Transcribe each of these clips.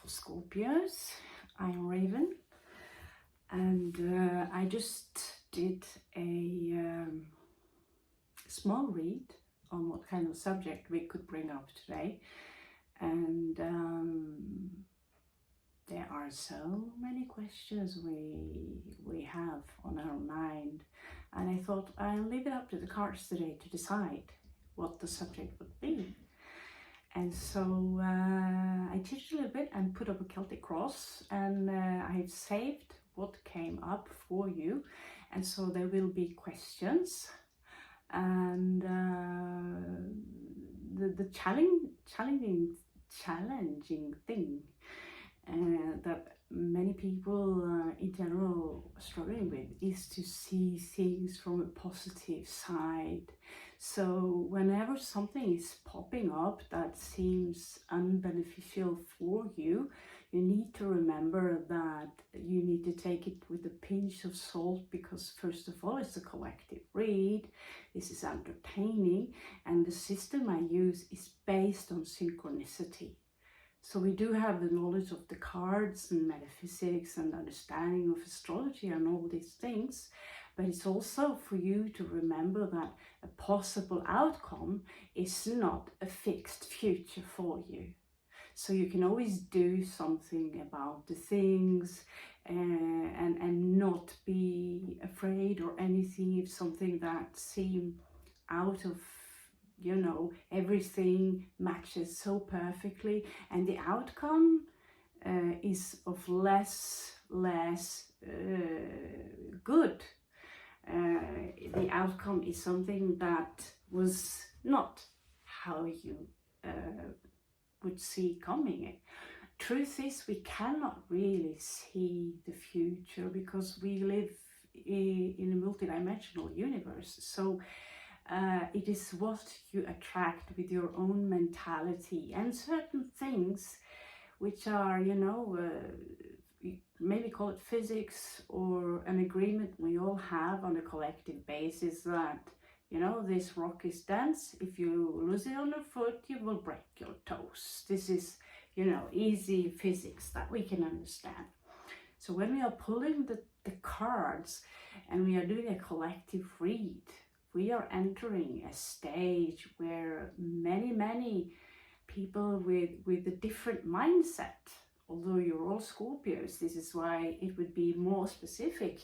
Scorpios, I'm Raven, and I just did a small read on what kind of subject we could bring up today, and there are so many questions we have on our mind, and I thought I'll leave it up to the cards today to decide what the subject would be. And so I changed a little bit and put up a Celtic cross, and I've saved what came up for you. And so there will be questions, and the challenging thing that many people in general are struggling with is to see things from a positive side. So whenever something is popping up that seems unbeneficial for you, you need to remember that you need to take it with a pinch of salt, because first of all, it's a collective read. This is entertaining, and the system I use is based on synchronicity. So we do have the knowledge of the cards and metaphysics and understanding of astrology and all these things, but it's also for you to remember that a possible outcome is not a fixed future for you. So you can always do something about the things and not be afraid or anything if something that seems out of, you know, everything matches so perfectly, and the outcome is of less good. The outcome is something that was not how you would see coming. Truth is, we cannot really see the future because we live in a multidimensional universe. So it is what you attract with your own mentality, and certain things which are, you know, maybe call it physics or an agreement we all have on a collective basis that, you know, this rock is dense. If you lose it on a foot, you will break your toes. This is, you know, easy physics that we can understand. So when we are pulling the cards and we are doing a collective read, we are entering a stage where many people with a different mindset, although you're all Scorpios, this is why it would be more specific,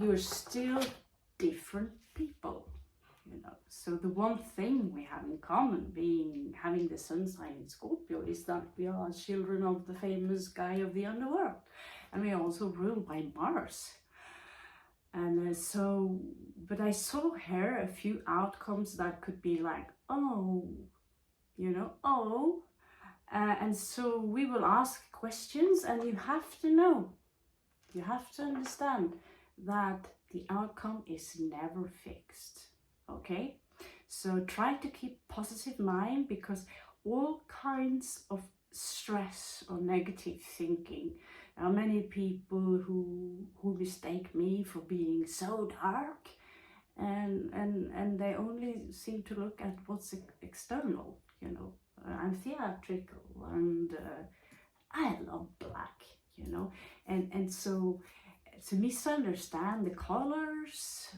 you're still different people, you know. So the one thing we have in common, having the sun sign in Scorpio, is that we are children of the famous guy of the underworld, and we are also ruled by Mars. And so, but I saw here a few outcomes that could be like, oh, you know, oh. And so we will ask questions, and you have to know, you have to understand that the outcome is never fixed, okay? So try to keep positive mind, because all kinds of stress or negative thinking, there are many people who mistake me for being so dark, and they only seem to look at what's external, you know. I'm theatrical, and I love black, you know, and so to misunderstand the colors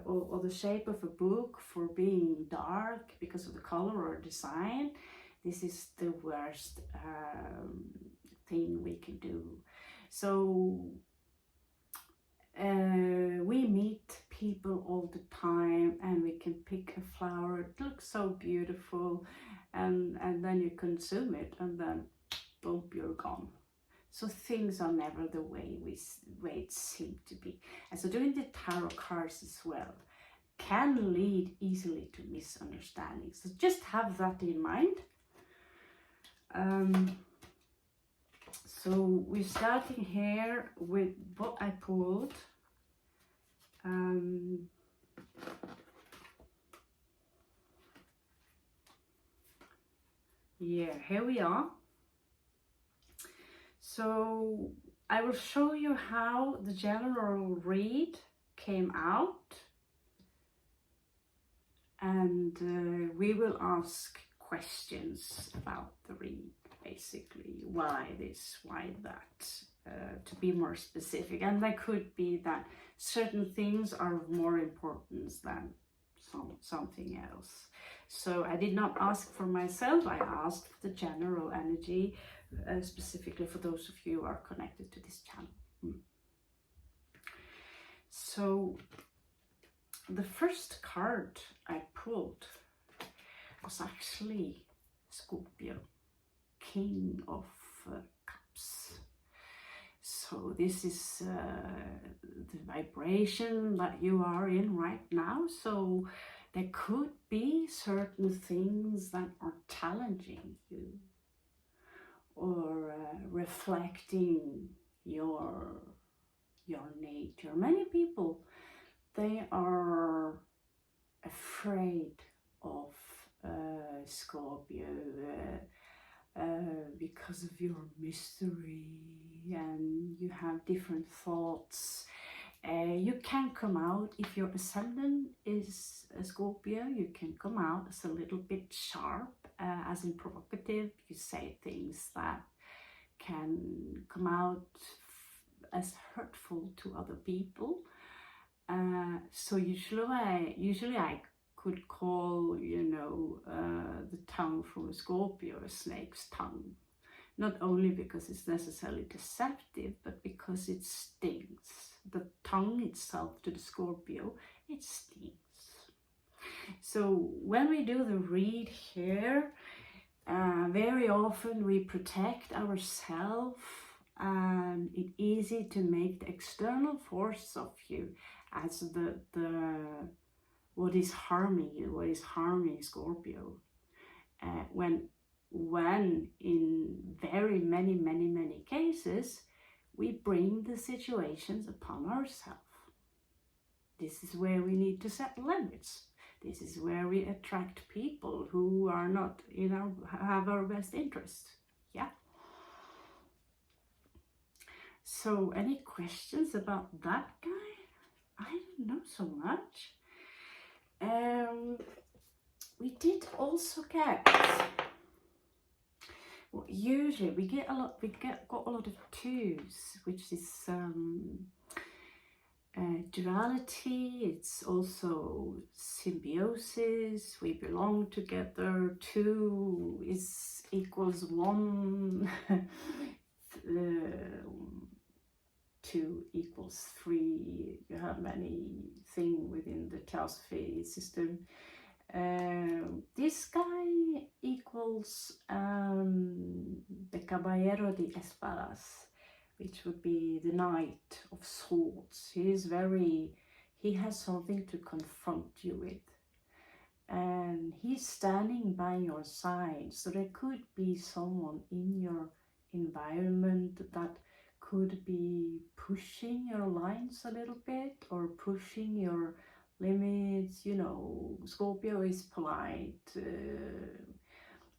or the shape of a book for being dark because of the color or design, this is the worst thing we can do. So we meet people all the time, and we can pick a flower, it looks so beautiful, and then you consume it, and then boom, you're gone. So things are never the way it seem to be. And so doing the tarot cards as well can lead easily to misunderstandings. So just have that in mind. So we're starting here with what I pulled. Yeah, here we are. So I will show you how the general read came out, and we will ask questions about the read, basically why this, why that, to be more specific. And that could be that certain things are of more importance than something else. So I did not ask for myself, I asked for the general energy, specifically for those of you who are connected to this channel. So the first card I pulled was actually Scorpio, King of Cups. So this is the vibration that you are in right now. So there could be certain things that are challenging you, or reflecting your nature. Many people, they are afraid of Scorpio because of your mystery, and you have different thoughts. You can come out, if your ascendant is a Scorpio, you can come out as a little bit sharp, as in provocative. You say things that can come out as hurtful to other people. So usually I could call, you know, the tongue from a Scorpio a snake's tongue. Not only because it's necessarily deceptive, but because it stings. The tongue itself to the Scorpio, it stings. So when we do the read here, very often we protect ourselves, and it's easy to make the external force of you as the what is harming you, what is harming Scorpio. When in very many cases we bring the situations upon ourselves. This is where we need to set limits. This is where we attract people who are not have our best interest. Yeah. So any questions about that guy? I don't know so much. We did also get, well, usually we get a lot, got a lot of twos, which is duality. It's also symbiosis. We belong together. Two equals one. 2 equals 3. You have many things within the Theosophy system. This guy equals the Caballero de Espadas, which would be the Knight of Swords. He has something to confront you with, and he's standing by your side. So there could be someone in your environment that could be pushing your lines a little bit, or pushing your limits. You know, Scorpio is polite.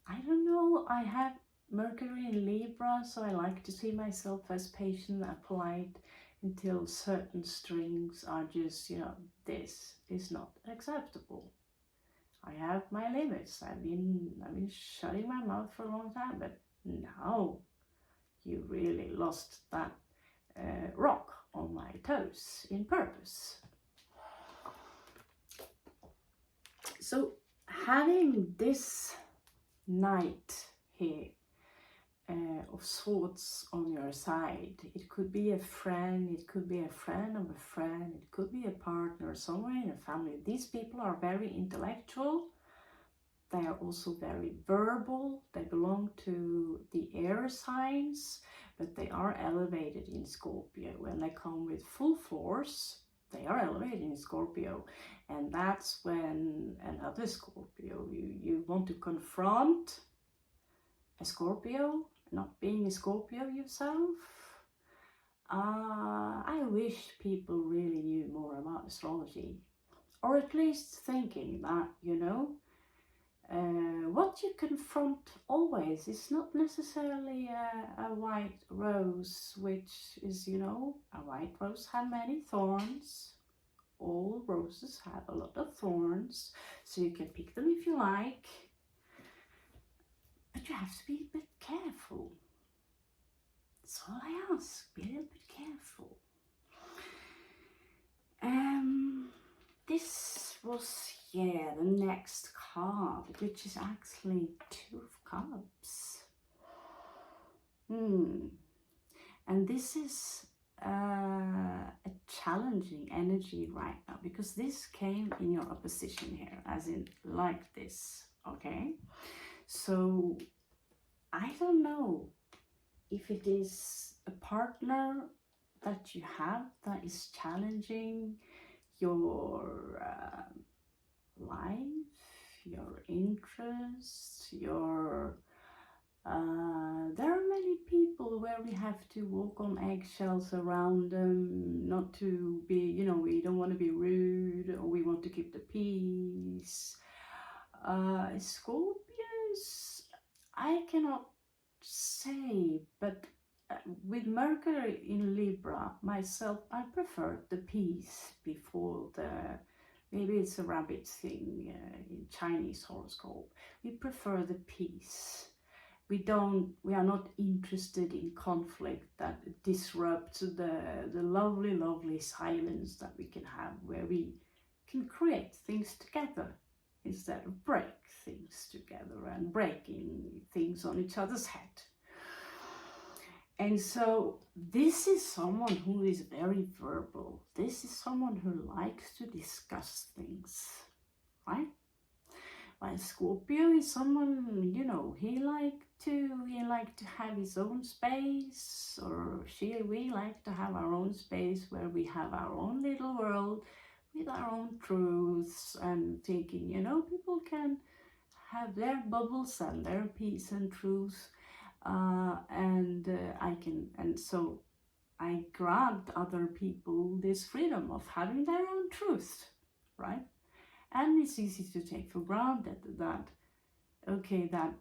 I don't know, I have Mercury in Libra, so I like to see myself as patient and polite until certain strings are just, you know, this is not acceptable. I have my limits. I've been shutting my mouth for a long time, but now you really lost that rock on my toes in purpose. So having this Knight here of Swords on your side, it could be a friend, it could be a friend of a friend, it could be a partner somewhere in a family. These people are very intellectual. They are also very verbal. They belong to the air signs, but they are elevated in Scorpio. When they come with full force, they are elevated in Scorpio. And that's when another Scorpio, you want to confront a Scorpio, not being a Scorpio yourself. I wish people really knew more about astrology, or at least thinking that, you know, what you confront always is not necessarily a white rose, which is, you know, a white rose has many thorns. All roses have a lot of thorns, so you can pick them if you like, but you have to be a bit careful. That's all I ask, be a little bit careful. This was, yeah, the next card, which is actually Two of Cups. And this is a challenging energy right now, because this came in your opposition here, as in like this, okay? So I don't know if it is a partner that you have that is challenging your life, your interests, your there are many people where we have to walk on eggshells around them, not to be, you know, we don't want to be rude, or we want to keep the peace. Scorpios, I cannot say, but with Mercury in Libra, myself, I prefer the peace before the, maybe it's a rabbit thing in Chinese horoscope. We prefer the peace. We are not interested in conflict that disrupts the lovely, lovely silence that we can have, where we can create things together instead of break things together and breaking things on each other's head. And so this is someone who is very verbal. This is someone who likes to discuss things, right? While Scorpio is someone, you know, he like to have his own space, or we like to have our own space where we have our own little world with our own truths, and thinking, you know, people can have their bubbles and their peace and truth, and so I grant other people this freedom of having their own truth, right? And it's easy to take for granted that, okay, that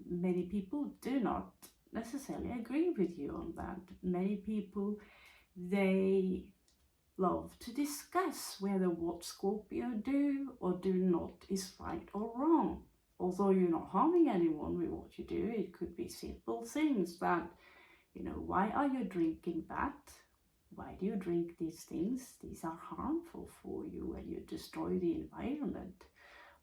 many people do not necessarily agree with you on that. Many people, they love to discuss whether what Scorpio do or do not is right or wrong. Although you're not harming anyone with what you do, it could be simple things that, you know, why are you drinking that? Why do you drink these things? These are harmful for you and you destroy the environment.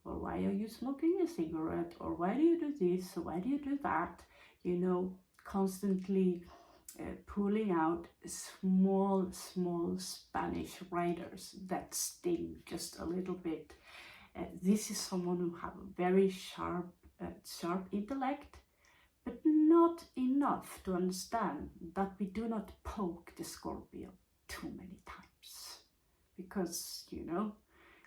Or why are you smoking a cigarette? Or why do you do this? Or why do you do that? You know, constantly pulling out small Spanish writers that sting just a little bit. This is someone who have a very sharp intellect, but not enough to understand that we do not poke the Scorpio too many times. Because, you know,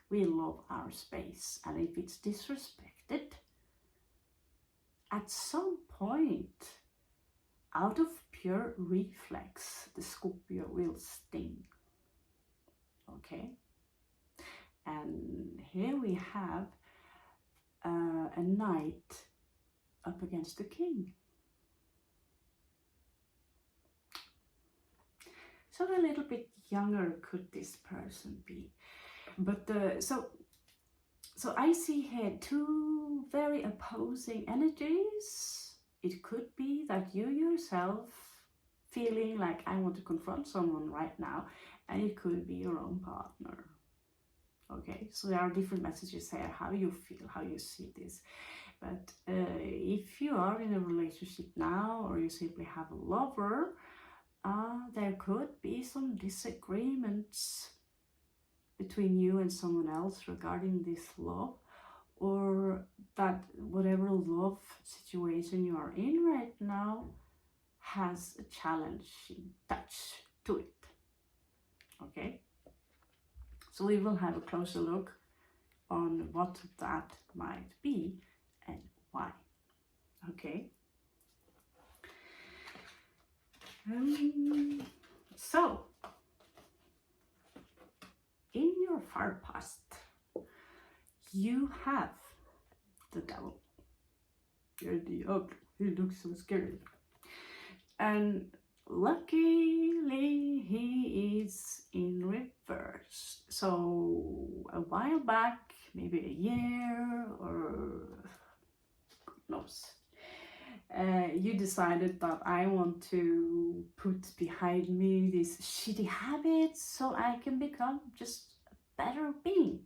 we love our space, and if it's disrespected, at some point, out of pure reflex, the Scorpio will sting. Okay? And here we have a knight up against the king. So a little bit younger could this person be. But so I see here two very opposing energies. It could be that you yourself feeling like I want to confront someone right now, and it could be your own partner. Okay, so there are different messages here, how you feel, how you see this. But if you are in a relationship now, or you simply have a lover, there could be some disagreements between you and someone else regarding this love, or that whatever love situation you are in right now has a challenging touch to it. Okay, so we will have a closer look on what that might be and why. Okay. So, in your far past, you have the devil. You're the ugly. He looks so scary. And luckily, he is in reverse. So, a while back, maybe a year or who knows, you decided that I want to put behind me these shitty habits so I can become just a better being.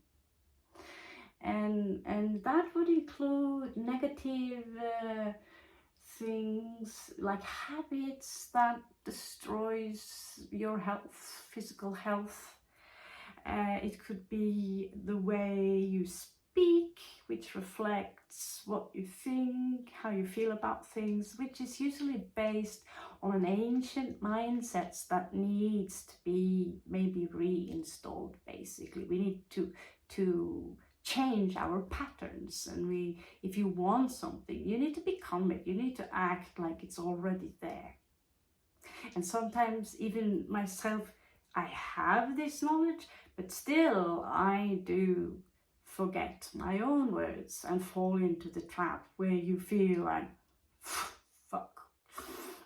And that would include negative things like habits that destroys your health, physical health. It could be the way you speak, which reflects what you think, how you feel about things, which is usually based on an ancient mindset that needs to be maybe reinstalled. Basically, we need to change our patterns, and if you want something, you need to become it. You need to act like it's already there. And sometimes even myself, I have this knowledge, but still I do forget my own words and fall into the trap where you feel like, fuck,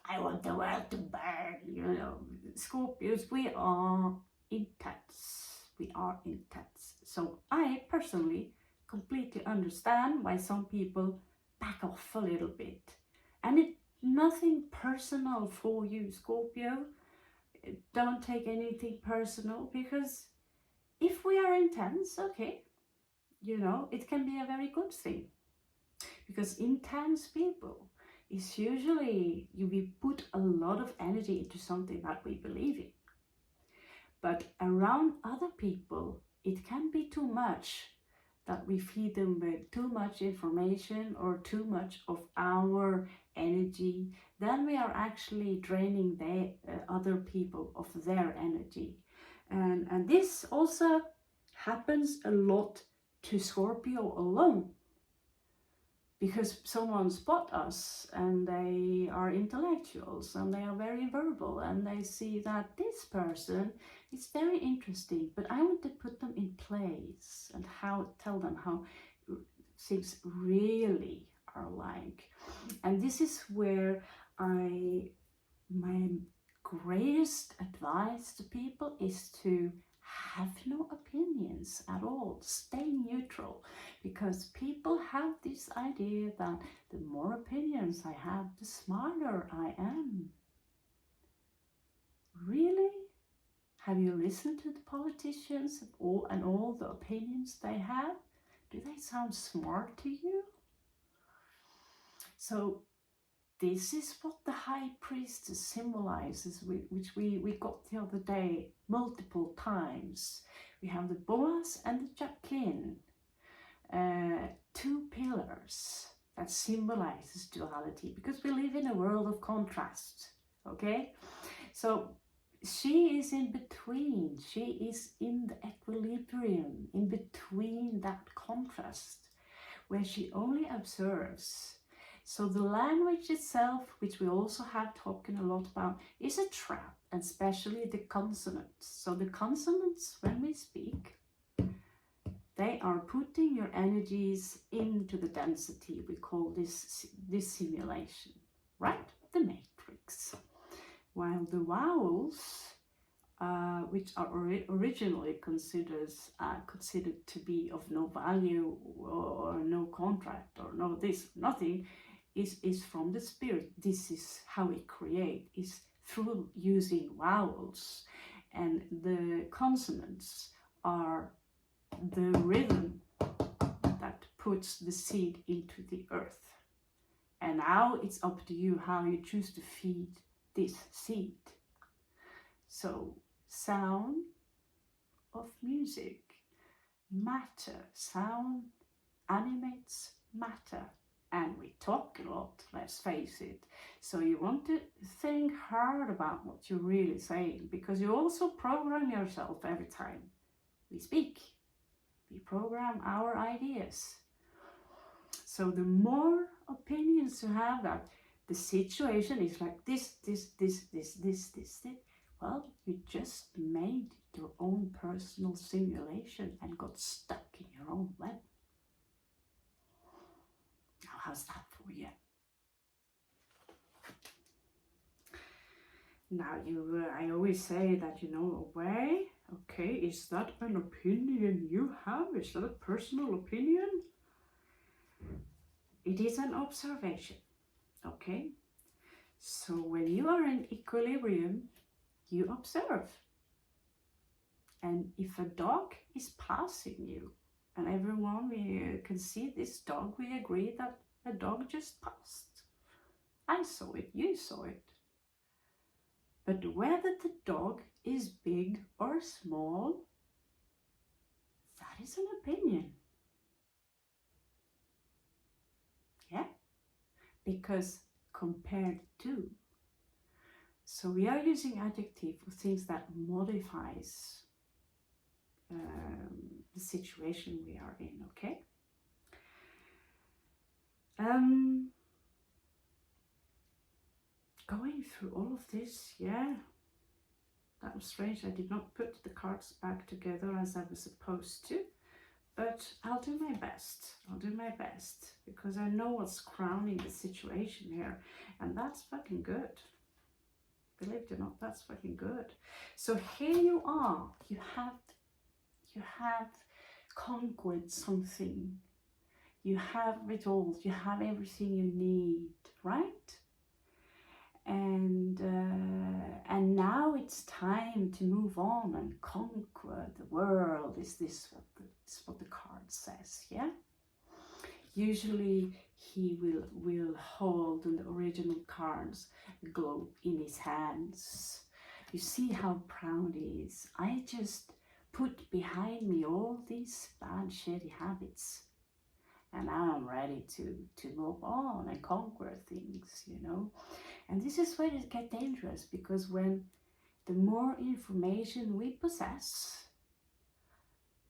I want the world to burn. You know, Scorpios, we are intense. We are intense. So I personally completely understand why some people back off a little bit. And it's nothing personal for you, Scorpio. Don't take anything personal, because if we are intense, okay, you know, it can be a very good thing. Because intense people is usually, we put a lot of energy into something that we believe in. But around other people, it can be too much, that we feed them with too much information or too much of our energy. Then we are actually draining the other people of their energy. And this also happens a lot to Scorpio alone. Because someone spot us and they are intellectuals and they are very verbal and they see that this person is very interesting, but I want to put them in place and tell them how things really are like. And this is where my greatest advice to people is to have no opinions at all. Stay neutral, because people have this idea that the more opinions I have, the smarter I am. Really? Have you listened to the politicians and all the opinions they have? Do they sound smart to you? So this is what the high priest symbolizes, which we got the other day multiple times. We have the Boaz and the Jacqueline, two pillars that symbolizes duality, because we live in a world of contrast, okay? So she is in between, she is in the equilibrium, in between that contrast, where she only observes. So the language itself, which we also have talking a lot about, is a trap, and especially the consonants. So the consonants, when we speak, they are putting your energies into the density. We call this simulation, right? The matrix. While the vowels, which are originally considered to be of no value or no contract or no this, nothing, is from the spirit. This is how we create, is through using vowels. And the consonants are the rhythm that puts the seed into the earth. And now it's up to you how you choose to feed this seed. So sound of music, matter, sound animates matter. and we talk a lot, let's face it. So you want to think hard about what you're really saying, because you also program yourself every time we speak. We program our ideas. So the more opinions you have that the situation is like this, well, you just made your own personal simulation and got stuck in your own web. Now, how's that for you? Now, I always say that, you know, a way, okay, is that an opinion you have? Is that a personal opinion? It is an observation, okay? So when you are in equilibrium, you observe. And if a dog is passing you, and everyone we can see this dog, we agree that a dog just passed. I saw it, you saw it. But whether the dog is big or small, that is an opinion. Yeah? Because compared to. So we are using adjective for things that modifies the situation we are in, okay? Going through all of this, yeah, that was strange. I did not put the cards back together as I was supposed to, but I'll do my best. I'll do my best, because I know what's crowning the situation here, and that's fucking good. Believe it or not, that's fucking good. So here you are. You have conquered something. You have it all. You have everything you need, right? And now it's time to move on and conquer the world. Is what the card says? Yeah. Usually he will hold on the original cards, the globe in his hands. You see how proud he is. I just put behind me all these bad, shitty habits. And now I'm ready to move on and conquer things, you know. And this is where it gets dangerous, because when the more information we possess,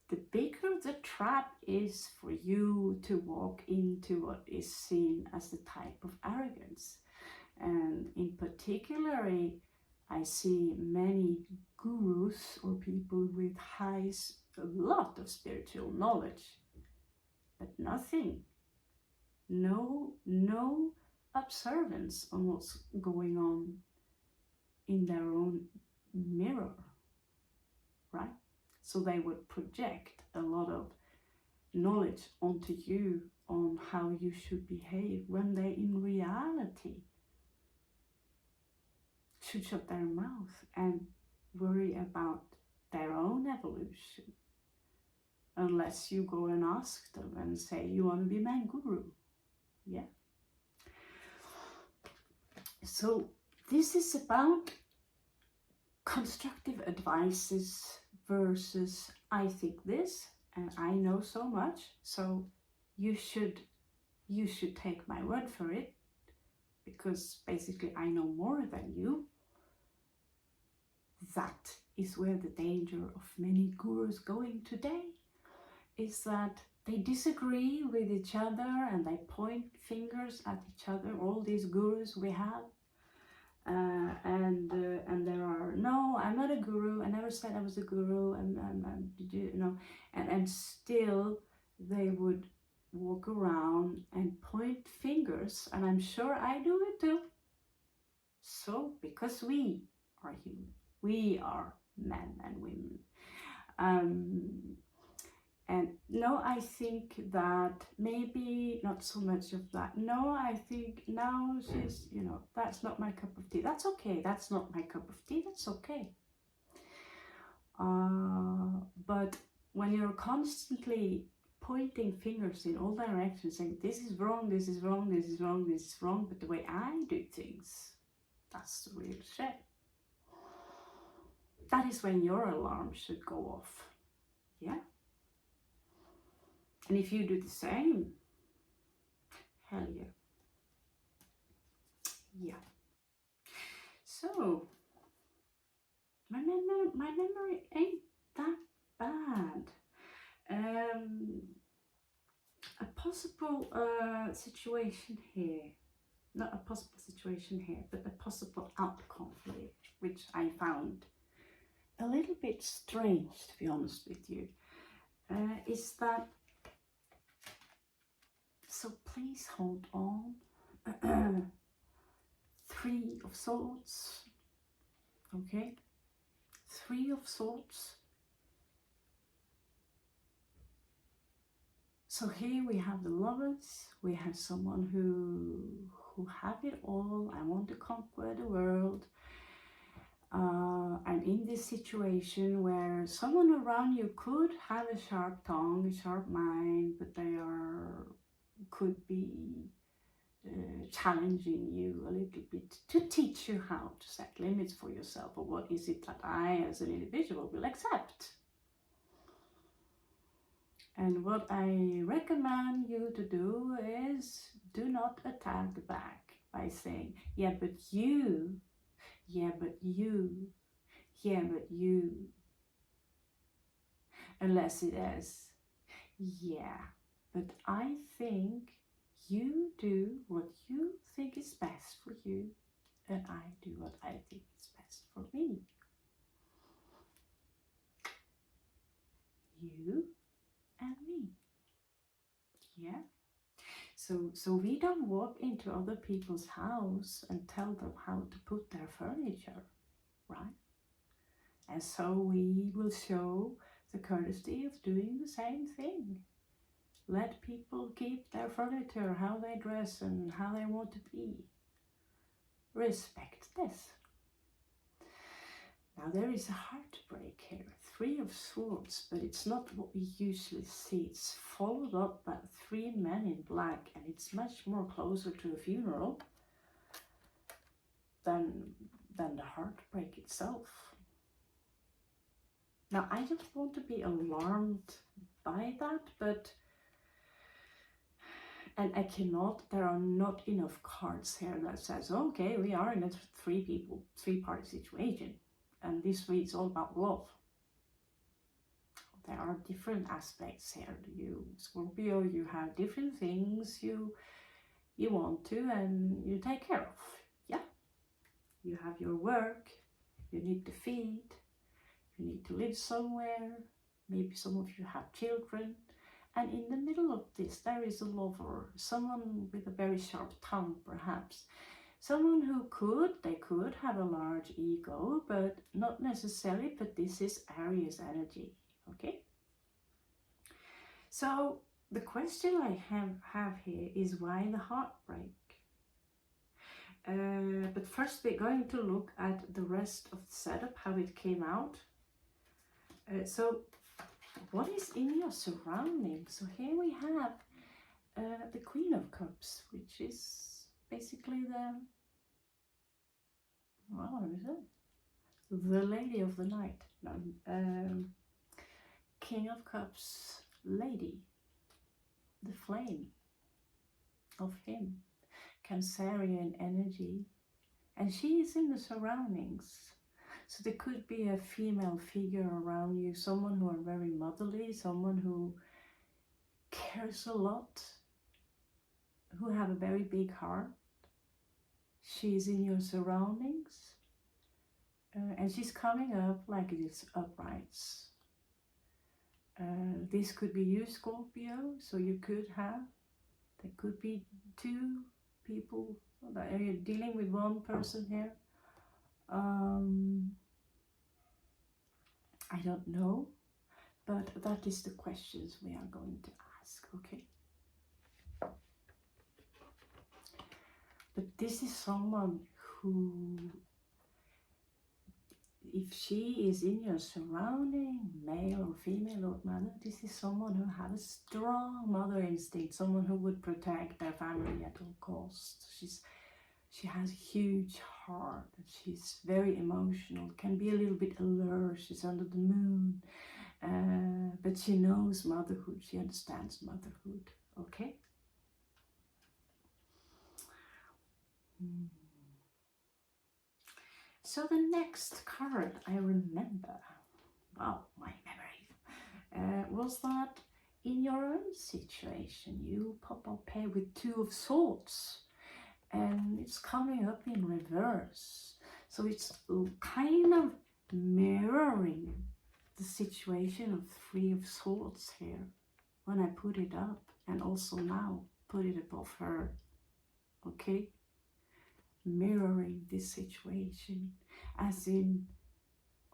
the bigger the trap is for you to walk into what is seen as the type of arrogance. And in particular, I see many gurus or people with a lot of spiritual knowledge, but nothing, no observance on what's going on in their own mirror, right? So they would project a lot of knowledge onto you on how you should behave, when they in reality should shut their mouth and worry about their own evolution. Unless you go and ask them and say, you want to be my guru? Yeah. So this is about constructive advices versus I think this and I know so much, so you should take my word for it, because basically I know more than you. That is where the danger of many gurus going today is, that they disagree with each other and they point fingers at each other, all these gurus we have. And there are, no, I'm not a guru, I never said I was a guru, and still they would walk around and point fingers, and I'm sure I do it too. So, because we are human, we are men and women. And no, I think that maybe not so much of that. No, I think now she's, that's not my cup of tea. That's okay. That's not my cup of tea. That's okay. But when you're constantly pointing fingers in all directions, saying this is wrong, this is wrong, this is wrong, this is wrong, but the way I do things, that's the real shit. That is when your alarm should go off. Yeah. And if you do the same, Hell yeah. Yeah. So, my memory ain't that bad. A possible situation here, not a possible situation here, but a possible outcome here, which I found a little bit strange, to be honest with you, is that, so please hold on, 3 of Swords, okay, 3 of Swords. So here we have the Lovers, we have someone who have it all. I want to conquer the world. I'm in this situation where someone around you could have a sharp tongue, a sharp mind, but they could be challenging you a little bit to teach you how to set limits for yourself, or what is it that I as an individual will accept. And what I recommend you to do is do not attack back by saying, yeah, but you, yeah, but you, yeah, but you. Unless it is, yeah, but I think you do what you think is best for you, and I do what I think is best for me. You and me. Yeah. So we don't walk into other people's house and tell them how to put their furniture, right? And so we will show the courtesy of doing the same thing. Let people keep their furniture, how they dress and how they want to be. Respect this. Now there is a heartbreak here, 3 of Swords, but it's not what we usually see. It's followed up by 3 men in black, and it's much more closer to a funeral than the heartbreak itself. Now I don't want to be alarmed by that, but and I cannot, there are not enough cards here that says, okay, we are in a 3-party situation. And this reads all about love. There are different aspects here. You, Scorpio, you have different things you want to and you take care of. Yeah. You have your work, you need to feed, you need to live somewhere. Maybe some of you have children. And in the middle of this, there is a lover, someone with a very sharp tongue, perhaps. Someone who could have a large ego, but not necessarily, but this is Aries energy, okay? So the question I have here is why the heartbreak? But first we're going to look at the rest of the setup, how it came out. So what is in your surroundings? So here we have the Queen of Cups, which is basically what is it? The Lady of the Night. No, King of Cups, Lady, the flame of him, Cancerian energy, and she is in the surroundings. So there could be a female figure around you, someone who are very motherly, someone who cares a lot, who have a very big heart. She's in your surroundings, and she's coming up like this uprights. This could be you, Scorpio, so you could have, there could be 2 people that are dealing with one person here. I don't know, but that is the questions we are going to ask, okay? But this is someone who, if she is in your surrounding, male or female or mother, this is someone who has a strong mother instinct, someone who would protect their family at all costs. She has a huge heart, and she's very emotional, can be a little bit alert, she's under the moon, but she knows motherhood, she understands motherhood, okay? Mm. So the next card I remember, wow, my memory, was that in your own situation you pop up here with Two of Swords, and it's coming up in reverse. So it's kind of mirroring the situation of Three of Swords here when I put it up, and also now put it above her. Okay, mirroring this situation, as in,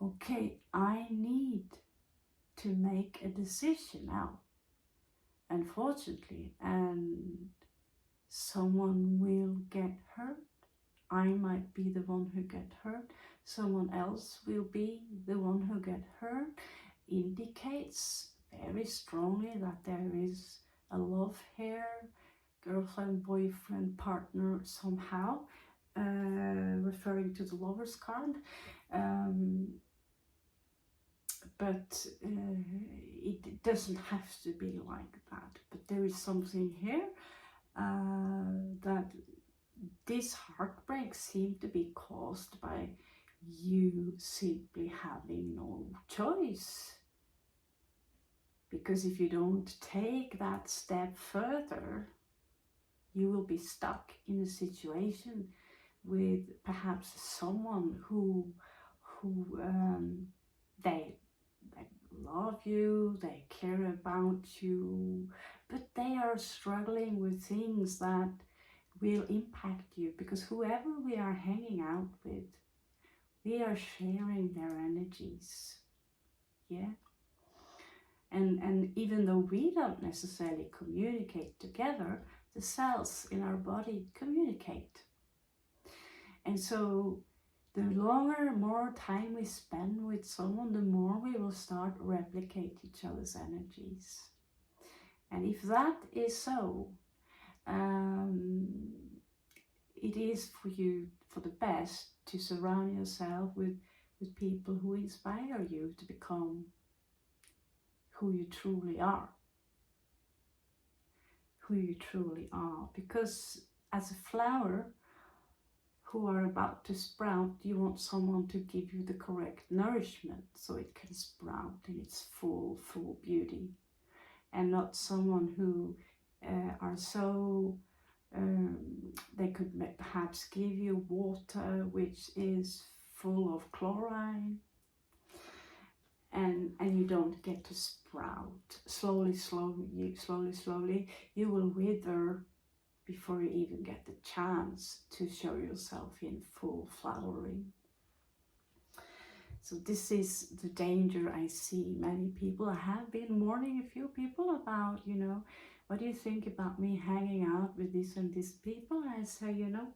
okay, I need to make a decision now, unfortunately, and someone will get hurt. I might be the one who get hurt, someone else will be the one who get hurt. Indicates very strongly that there is a love here, girlfriend, boyfriend, partner somehow, referring to the Lover's card. But it doesn't have to be like that. But there is something here that this heartbreak seemed to be caused by you simply having no choice. Because if you don't take that step further, you will be stuck in a situation with perhaps someone who they love you, they care about you, but they are struggling with things that will impact you, because whoever we are hanging out with, we are sharing their energies. Yeah. And even though we don't necessarily communicate together, the cells in our body communicate. And so the longer, more time we spend with someone, the more we will start replicate each other's energies. And if that is so, it is for you, for the best, to surround yourself with people who inspire you to become who you truly are. Who you truly are. Because as a flower who are about to sprout, you want someone to give you the correct nourishment so it can sprout in its full beauty. And not someone who are so, they could perhaps give you water which is full of chlorine, and you don't get to sprout. Slowly, you will wither before you even get the chance to show yourself in full flowering. So this is the danger I see many people. I have been warning a few people about, you know, what do you think about me hanging out with this and this people? I say, you know,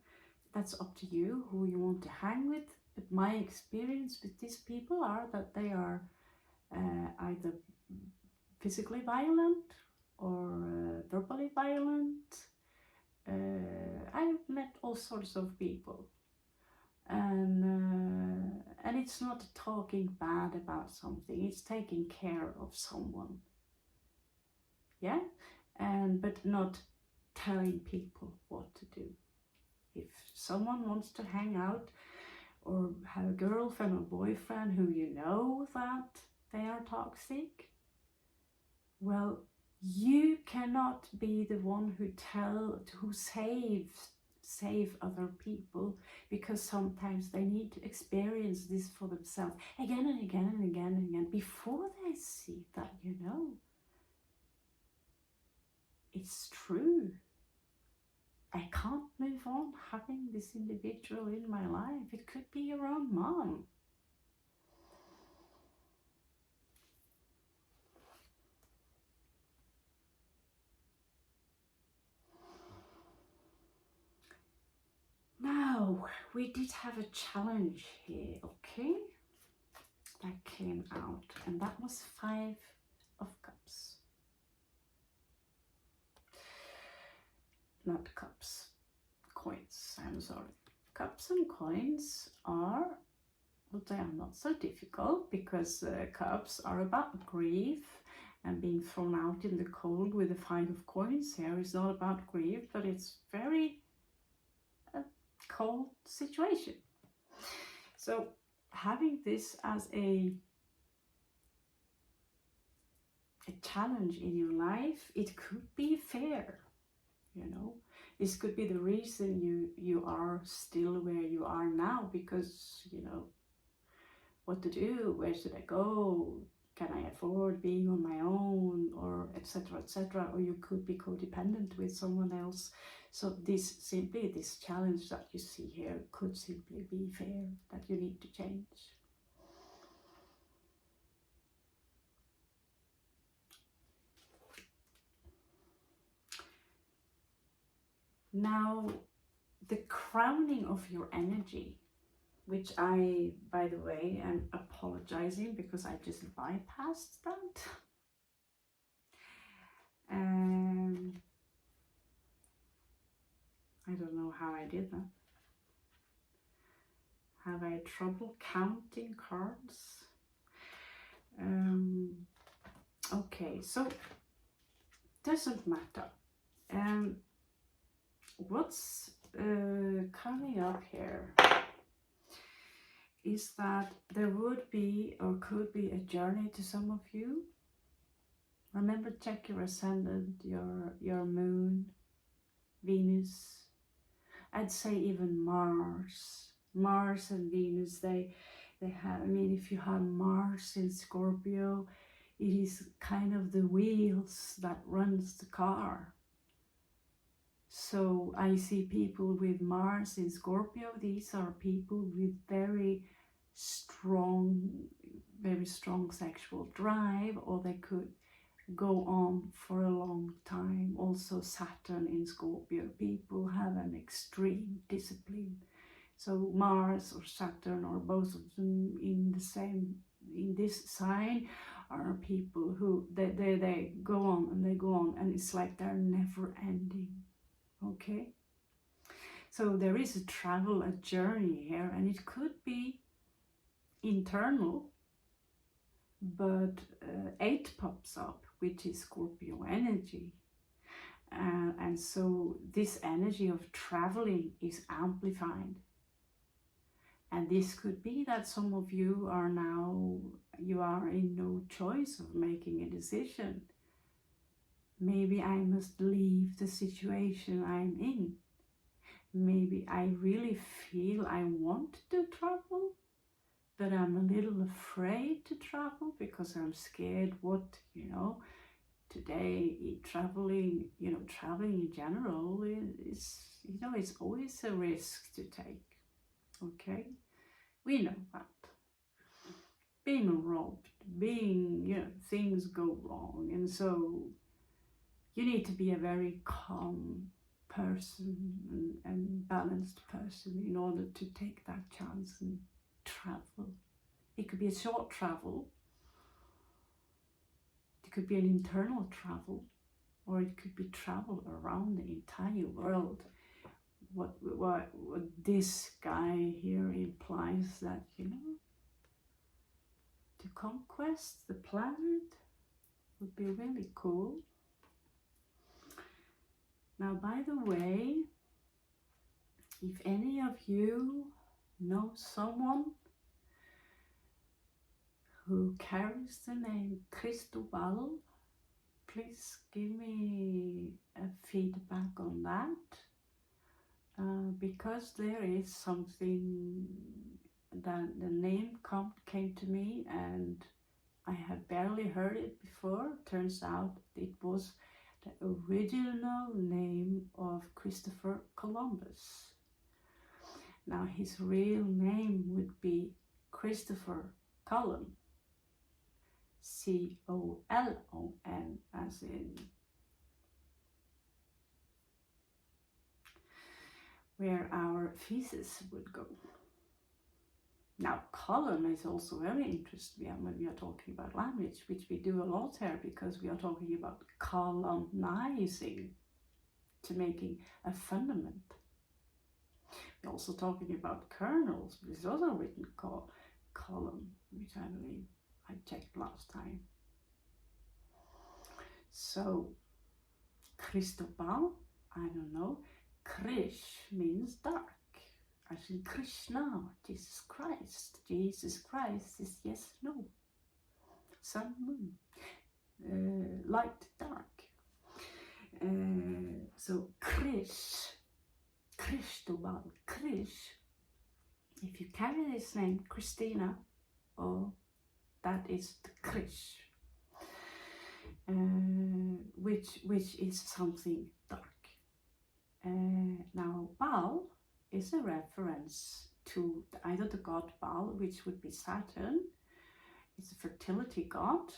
that's up to you who you want to hang with. But my experience with these people are that they are either physically violent or verbally violent. I've met all sorts of people, and it's not talking bad about something, it's taking care of someone. Yeah, but not telling people what to do. If someone wants to hang out or have a girlfriend or boyfriend who you know that they are toxic, well, you cannot be the one who save other people, because sometimes they need to experience this for themselves again and again and again and again before they see that, you know, it's true. I can't move on having this individual in my life. It could be your own mom. Now, we did have a challenge here, okay? That came out, and that was 5 of Cups. Not cups, coins, I'm sorry. Cups and coins are, well, they are not so difficult, because cups are about grief and being thrown out in the cold with the 5 of coins. Here is not about grief, but it's very difficult situation. So having this as a challenge in your life, it could be fair, you know. This could be the reason you are still where you are now, because, you know, what to do, where should I go, can I afford being on my own, or etc, etc. Or you could be codependent with someone else. So this challenge that you see here could simply be fair, that you need to change. Now, the crowning of your energy, which I, by the way, am apologizing because I just bypassed that. I don't know how I did that. Have I trouble counting cards? Okay, so doesn't matter. What's coming up here is that there would be or could be a journey to some of you. Remember, check your ascendant, your moon, Venus. I'd say even Mars and Venus, they have, I mean, if you have Mars in Scorpio, it is kind of the wheels that runs the car. So I see people with Mars in Scorpio. These are people with very strong sexual drive, or they could go on for a long time. Also Saturn in Scorpio, people have an extreme discipline. So Mars or Saturn, or both of them in this sign, are people who they go on and they go on, and it's like they're never ending. Okay, so there is a travel, a journey here, and it could be internal, but 8 pops up, which is Scorpio energy. And so this energy of traveling is amplified. And this could be that some of you are in no choice of making a decision. Maybe I must leave the situation I'm in. Maybe I really feel I want to travel, but I'm a little afraid to travel because I'm scared what, you know, today traveling in general is, you know, it's always a risk to take. Okay, we know that. Being robbed, you know, things go wrong, and so you need to be a very calm person and balanced person in order to take that chance and travel. It could be a short travel, it could be an internal travel, or it could be travel around the entire world. What this guy here implies, that, you know, to conquest the planet would be really cool. Now, by the way, if any of you know someone who carries the name Cristobal, please give me a feedback on that, because there is something that the name came to me and I had barely heard it before. Turns out it was the original name of Christopher Columbus. Now his real name would be Christopher Colon, C-O-L-O-N, as in where our feces would go. Now, colon is also very interesting when we are talking about language, which we do a lot here, because we are talking about colonizing, to making a fundament. We're also talking about kernels, but it's also written colon, which I believe I checked last time. So, Cristobal, I don't know. Krish means dark. I said, Krishna, Jesus Christ. Jesus Christ is yes, no. Sun, moon. Light, dark. So Krish, Krishtobal, Krish. If you carry this name, Christina, oh, that is the Krish, which is something dark. Now, Baal is a reference to either the god Baal, which would be Saturn. It's a fertility god.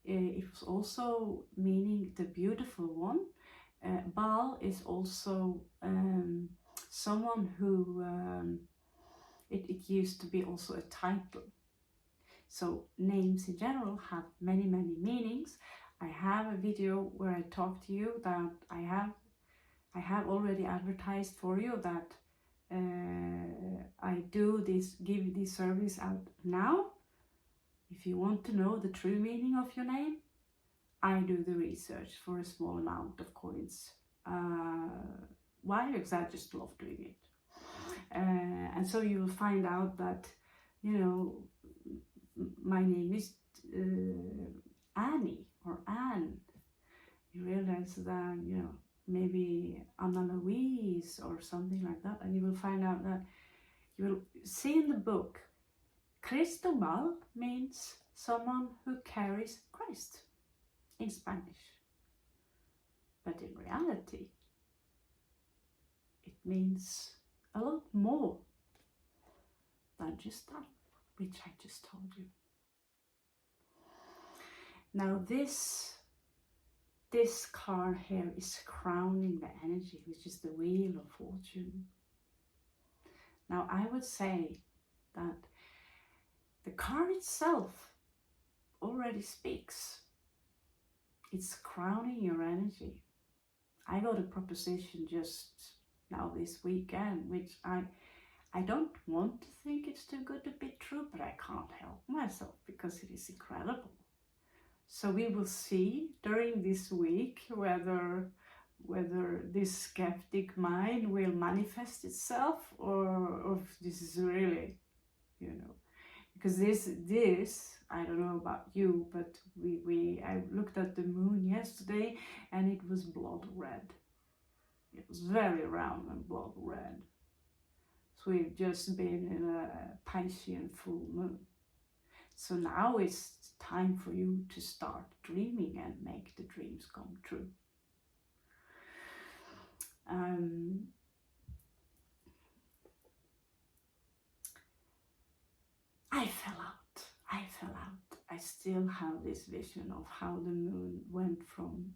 It was also meaning the beautiful one. Baal is also someone who, it used to be also a title. So names in general have many, many meanings. I have a video where I talk to you that I have already advertised for you that I do this, give this service out now. If you want to know the true meaning of your name, I do the research for a small amount of coins. Why? Because I just love doing it. And so you will find out that, you know, my name is Annie or Anne. You realize that, you know, maybe Anna Louise or something like that, and you will find out that you will see in the book, Cristobal means someone who carries Christ in Spanish. But in reality, it means a lot more than just that, which I just told you. Now this card here is crowning the energy, which is the Wheel of Fortune. Now I would say that the card itself already speaks. It's crowning your energy. I got a proposition just now this weekend, which I don't want to think it's too good to be true, but I can't help myself because it is incredible. So we will see during this week whether this skeptic mind will manifest itself or if this is really, you know, because this I don't know about you, but I looked at the moon yesterday and it was blood red. It was very round and blood red. So we've just been in a Piscean full moon. So now it's time for you to start dreaming and make the dreams come true. I fell out. I still have this vision of how the moon went from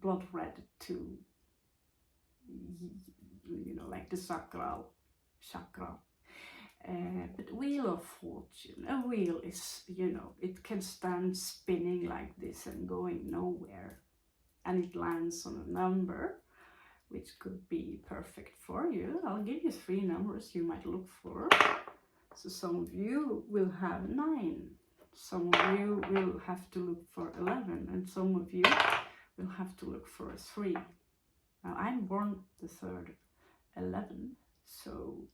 blood red to, you know, like the chakra. But Wheel of Fortune, a wheel is, you know, it can stand spinning like this and going nowhere. And it lands on a number, which could be perfect for you. I'll give you 3 numbers you might look for. So some of you will have 9. Some of you will have to look for 11. And some of you will have to look for a 3. Now I'm born the 3rd, 11, so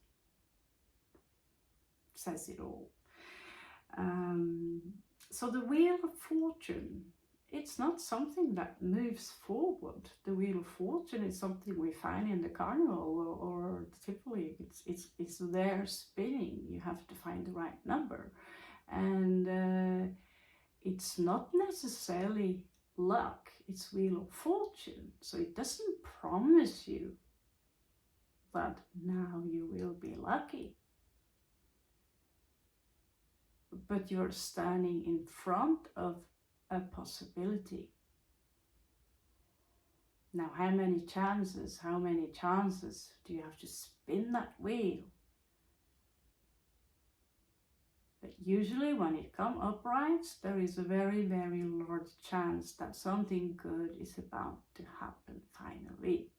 says it all. So the Wheel of Fortune, it's not something that moves forward. The Wheel of Fortune is something we find in the carnival or Tivoli. It's there spinning. You have to find the right number, and it's not necessarily luck. It's Wheel of Fortune, so it doesn't promise you that now you will be lucky. But you're standing in front of a possibility. Now, how many chances do you have to spin that wheel? But usually when it comes upright, there is a very, very large chance that something good is about to happen finally.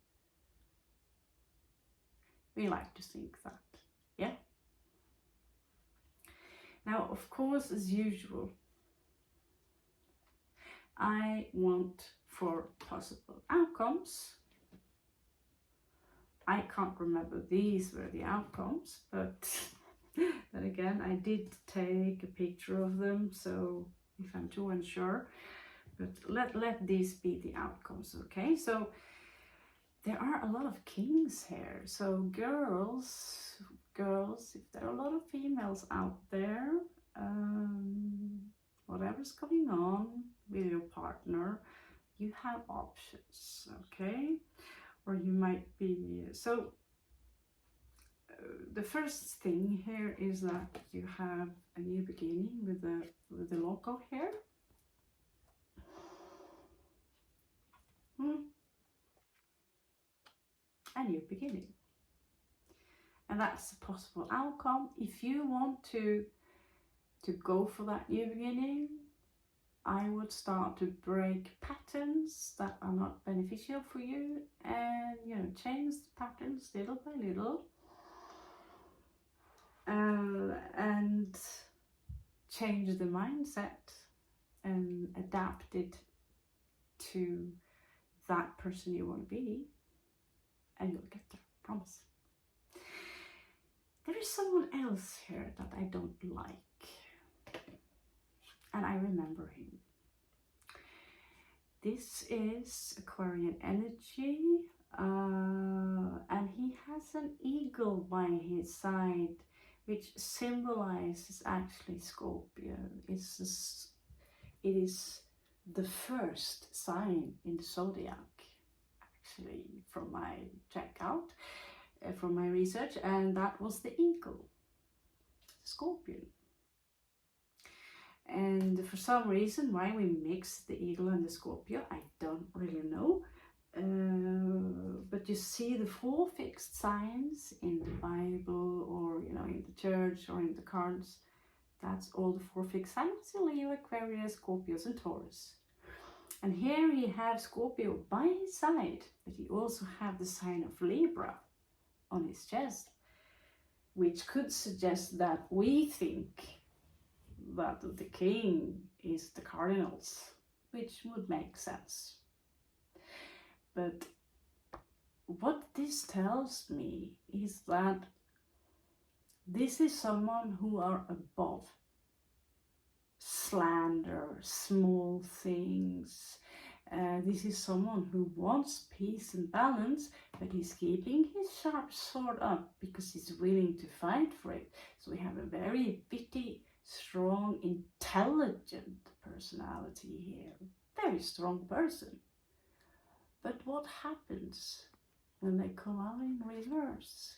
We like to think that, yeah? Now, of course, as usual, I want for possible outcomes I can't remember these were the outcomes, but then again, I did take a picture of them, so if I'm too unsure, but let these be the outcomes, okay? So there are a lot of kings here, so girls, if there are a lot of females out there, whatever's going on with your partner, you have options, okay? Or you might be, so the first thing here is that you have a new beginning with the loco here. A new beginning. And that's a possible outcome. If you want to go for that new beginning, I would start to break patterns that are not beneficial for you, and you know, change the patterns little by little, and change the mindset and adapt it to that person you want to be, and you'll get there, promise. There is someone else here that I don't like, and I remember him. This is Aquarian energy, and he has an eagle by his side, which symbolizes actually Scorpio. It is the first sign in the zodiac, actually, from my checkout, from my research, and that was the eagle, Scorpion. And for some reason why we mixed the eagle and the Scorpio, I don't really know. But you see the 4 fixed signs in the Bible, or you know, in the church, or in the cards. That's all the 4 fixed signs: Leo, Aquarius, Scorpios, and Taurus. And here he has Scorpio by his side, but he also have the sign of Libra on his chest, which could suggest that we think that the king is the cardinals, which would make sense. But what this tells me is that this is someone who are above slander, small things. This is someone who wants peace and balance, but he's keeping his sharp sword up because he's willing to fight for it. So we have a very bitty, strong, intelligent personality here. Very strong person. But what happens when they come out in reverse?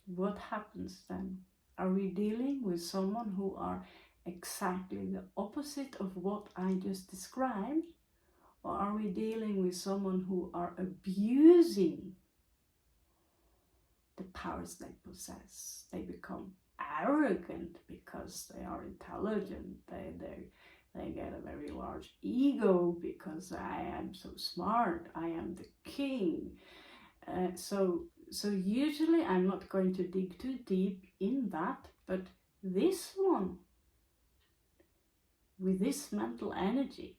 What happens then? Are we dealing with someone who are exactly the opposite of what I just described? Or are we dealing with someone who are abusing the powers they possess? They become arrogant because they are intelligent. They get a very large ego because I am so smart. I am the king. So usually I'm not going to dig too deep in that, but this one, with this mental energy,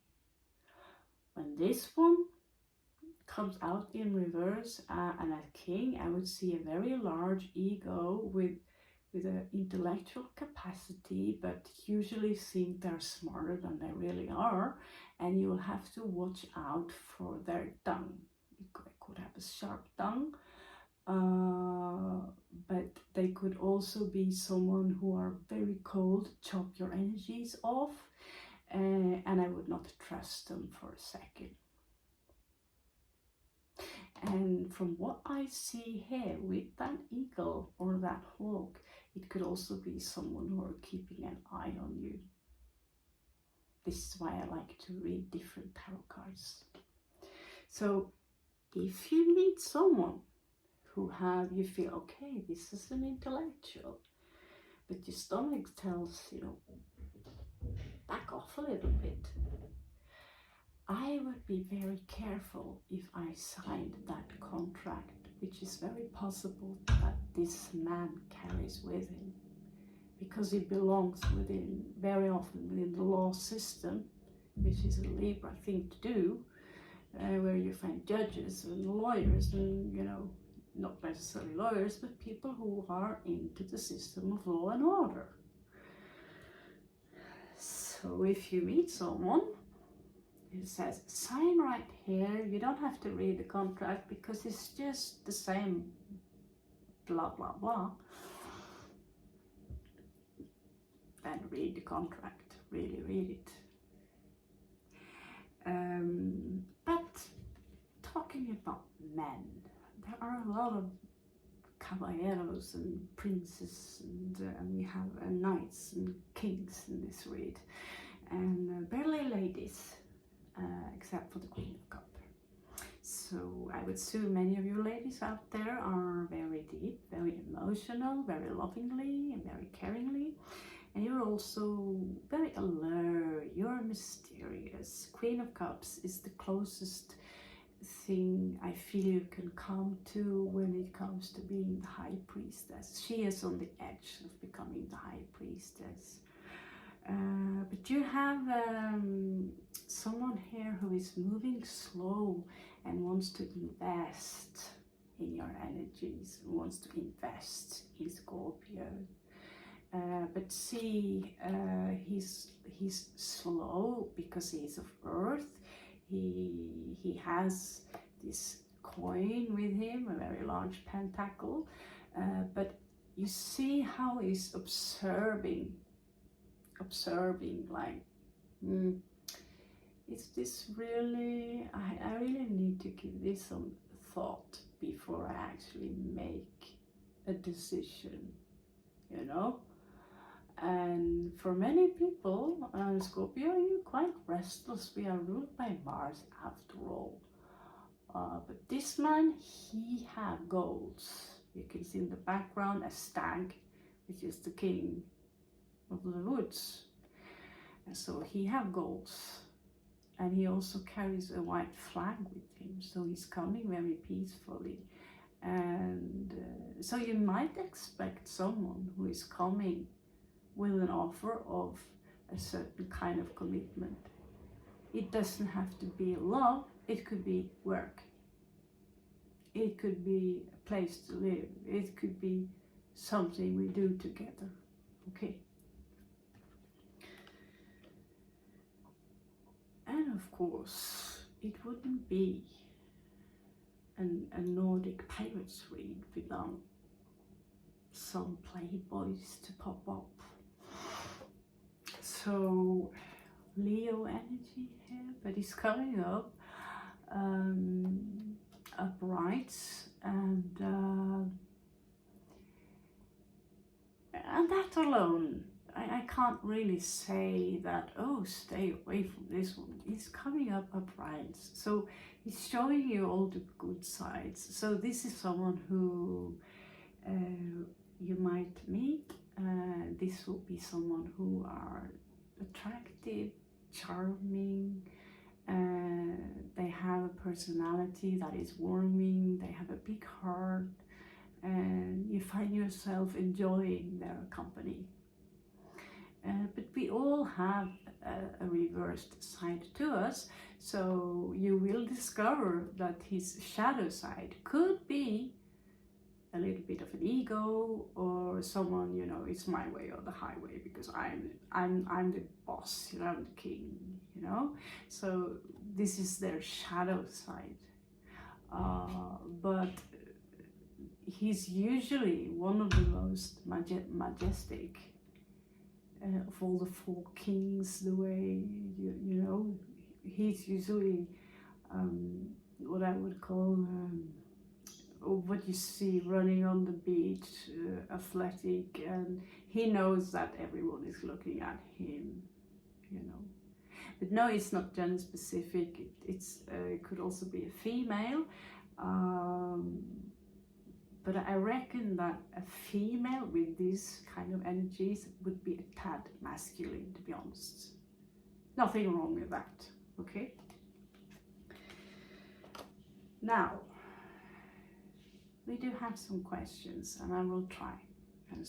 when this one comes out in reverse, and as king, I would see a very large ego with an intellectual capacity, but usually think they're smarter than they really are, and you will have to watch out for their tongue. It could have a sharp tongue, but they could also be someone who are very cold, chop your energies off, and I would not trust them for a second. And from what I see here with that eagle or that hawk, it could also be someone who are keeping an eye on you. This is why I like to read different tarot cards. So if you meet someone who you feel, okay, this is an intellectual, but your stomach tells, you know, back off a little bit, I would be very careful if I signed that contract, which is very possible that this man carries with him, because it belongs very often within the law system, which is a Libra thing to do. where you find judges and lawyers and, you know, not necessarily lawyers, but people who are into the system of law and order. So if you meet someone, it says, sign right here, you don't have to read the contract because it's just the same blah blah blah. Then read the contract, really read it. But talking about men, there are a lot of caballeros and princes, and we have knights and kings in this read, and barely ladies, except for the Queen of Cups. So I would assume many of you ladies out there are very deep, very emotional, very lovingly and very caringly. And you're also very alert, you're mysterious. Queen of Cups is the closest thing I feel you can come to when it comes to being the High Priestess. She is on the edge of becoming the High Priestess. But you have someone here who is moving slow and wants to invest in your energies, wants to invest in Scorpio. But see, he's slow because he's of Earth. He has this coin with him, a very large pentacle. But you see how he's observing, like, is this really, I really need to give this some thought before I actually make a decision, you know? And for many people, Scorpio, you're quite restless. We are ruled by Mars after all. But this man, he have goals. You can see in the background a stag, which is the king of the woods. And so he have goals. And he also carries a white flag with him. So he's coming very peacefully. And so you might expect someone who is coming with an offer of a certain kind of commitment. It doesn't have to be love, it could be work. It could be a place to live. It could be something we do together, okay? And of course, it wouldn't be a Nordic pirates read without some playboys to pop up. So Leo energy here, but he's coming up upright, and that alone, I can't really say that, oh, stay away from this one. He's coming up upright, so he's showing you all the good sides. So this is someone who you might meet. This will be someone who are attractive, charming, they have a personality that is warming, they have a big heart, and you find yourself enjoying their company. But we all have a reversed side to us, so you will discover that his shadow side could be a little bit of an ego, or someone, you know, it's my way or the highway because I'm the boss, you know, I'm the king, you know. So this is their shadow side, but he's usually one of the most majestic of all the four kings. The way you know, he's usually what I would call what you see running on the beach, athletic, and he knows that everyone is looking at him, you know. But no, it's not gender specific. It could also be a female, but I reckon that a female with these kind of energies would be a tad masculine, to be honest. Nothing wrong with that, okay? Now, we do have some questions, and I will try and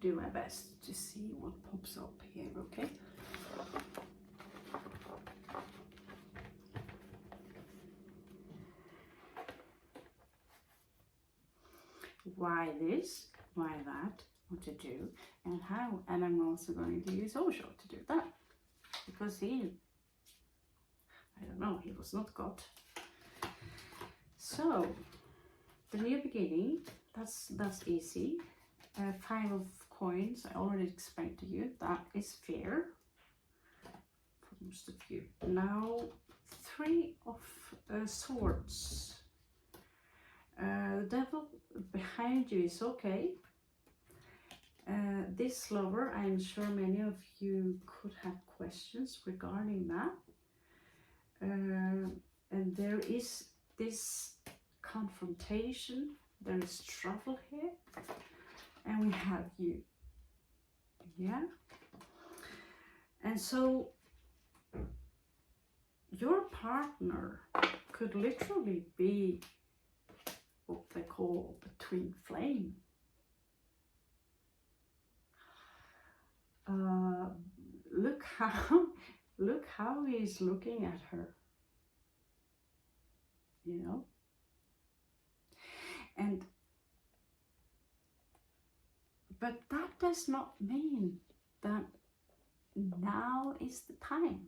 do my best to see what pops up here, okay? why this, why that, what to do, and how. And I'm also going to use Osho to do that, because he, I don't know, he was not God. So the new beginning, that's easy. 5 of coins, I already explained to you, that is fear for most of you. Now 3 of swords. The devil behind you is okay. This lover, I'm sure many of you could have questions regarding that. And there is this confrontation, there is trouble here, and we have you. Yeah? And so your partner could literally be what they call a twin flame. Look how he's looking at her, you know. And but that does not mean that now is the time,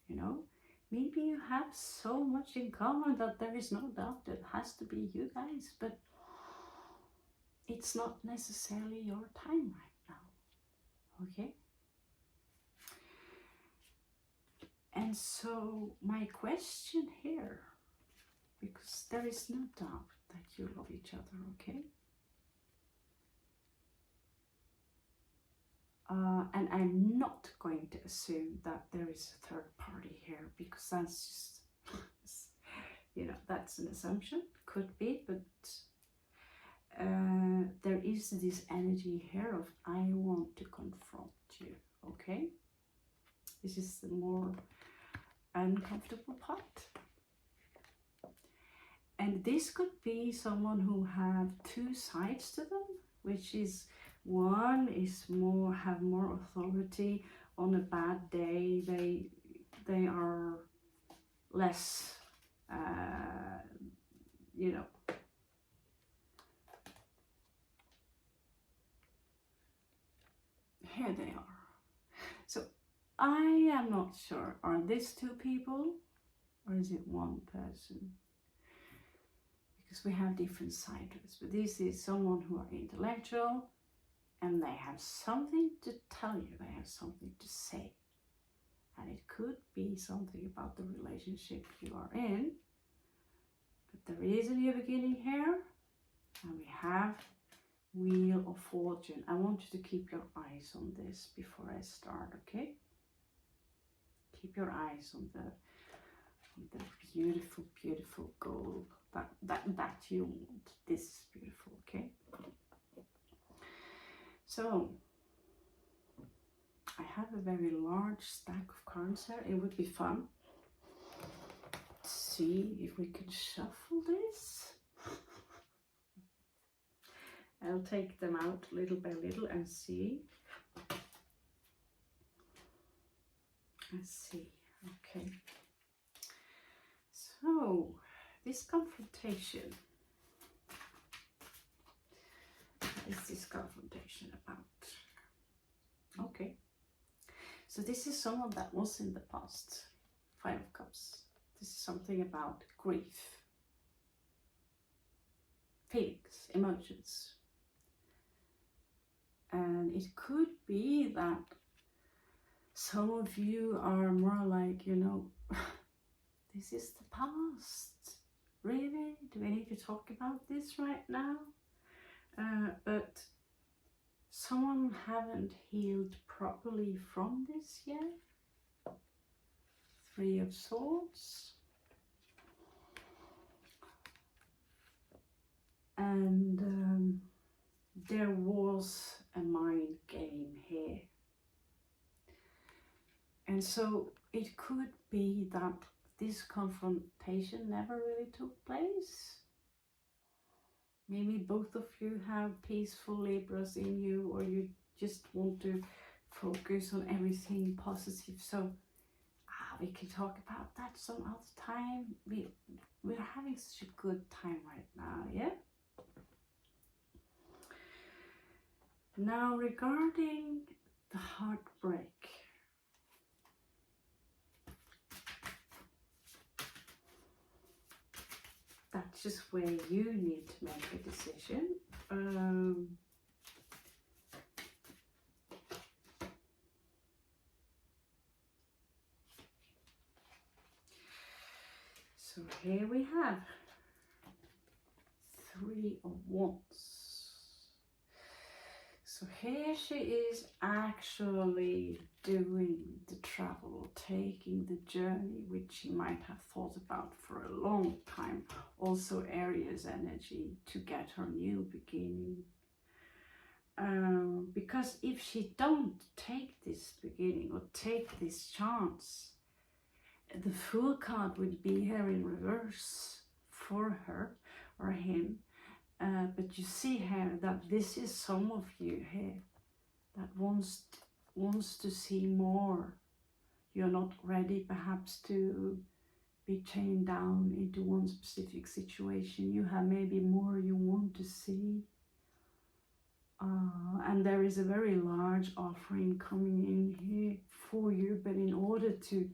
you know. Maybe you have so much in common that there is no doubt it has to be you guys, but it's not necessarily your time right now, okay? And so my question here, because there is no doubt that you love each other, okay? And I'm not going to assume that there is a third party here, because that's just, you know, that's an assumption, could be, but there is this energy here of I want to confront you, okay? This is the more uncomfortable part. And this could be someone who have 2 sides to them, which is one is have more authority. On a bad day, they are less, you know, here they are. So I am not sure, are these 2 people or is it one person? Because we have different sides, but this is someone who are intellectual, and they have something to tell you, they have something to say. And it could be something about the relationship you are in. But there is a new beginning here. And we have Wheel of Fortune. I want you to keep your eyes on this before I start, okay? Keep your eyes on the beautiful, beautiful gold that you want. This is beautiful, okay? So, I have a very large stack of cards here. It would be fun to see if we can shuffle this. I'll take them out little by little and see. Let's see, okay. So, this confrontation. What is this confrontation about? Okay. So this is someone that was in the past. 5 of Cups. This is something about grief. Feelings, emotions. And it could be that some of you are more like, you know, this is the past. Really? Do we need to talk about this right now? But someone haven't healed properly from this yet. 3 of Swords. And there was a mind game here. And so it could be that this confrontation never really took place. Maybe both of you have peaceful Libras in you, or you just want to focus on everything positive. So we can talk about that some other time. We're having such a good time right now, yeah? Now regarding the heartbreak, that's just where you need to make a decision. So here we have 3 of Wands. So here she is actually doing the travel, taking the journey, which she might have thought about for a long time. Also Aries energy to get her new beginning. Because if she don't take this beginning or take this chance, the Fool card would be here in reverse for her or him. But you see here that this is some of you here that wants to see more. You're not ready perhaps to be chained down into one specific situation. You have maybe more you want to see. And there is a very large offering coming in here for you, but in order to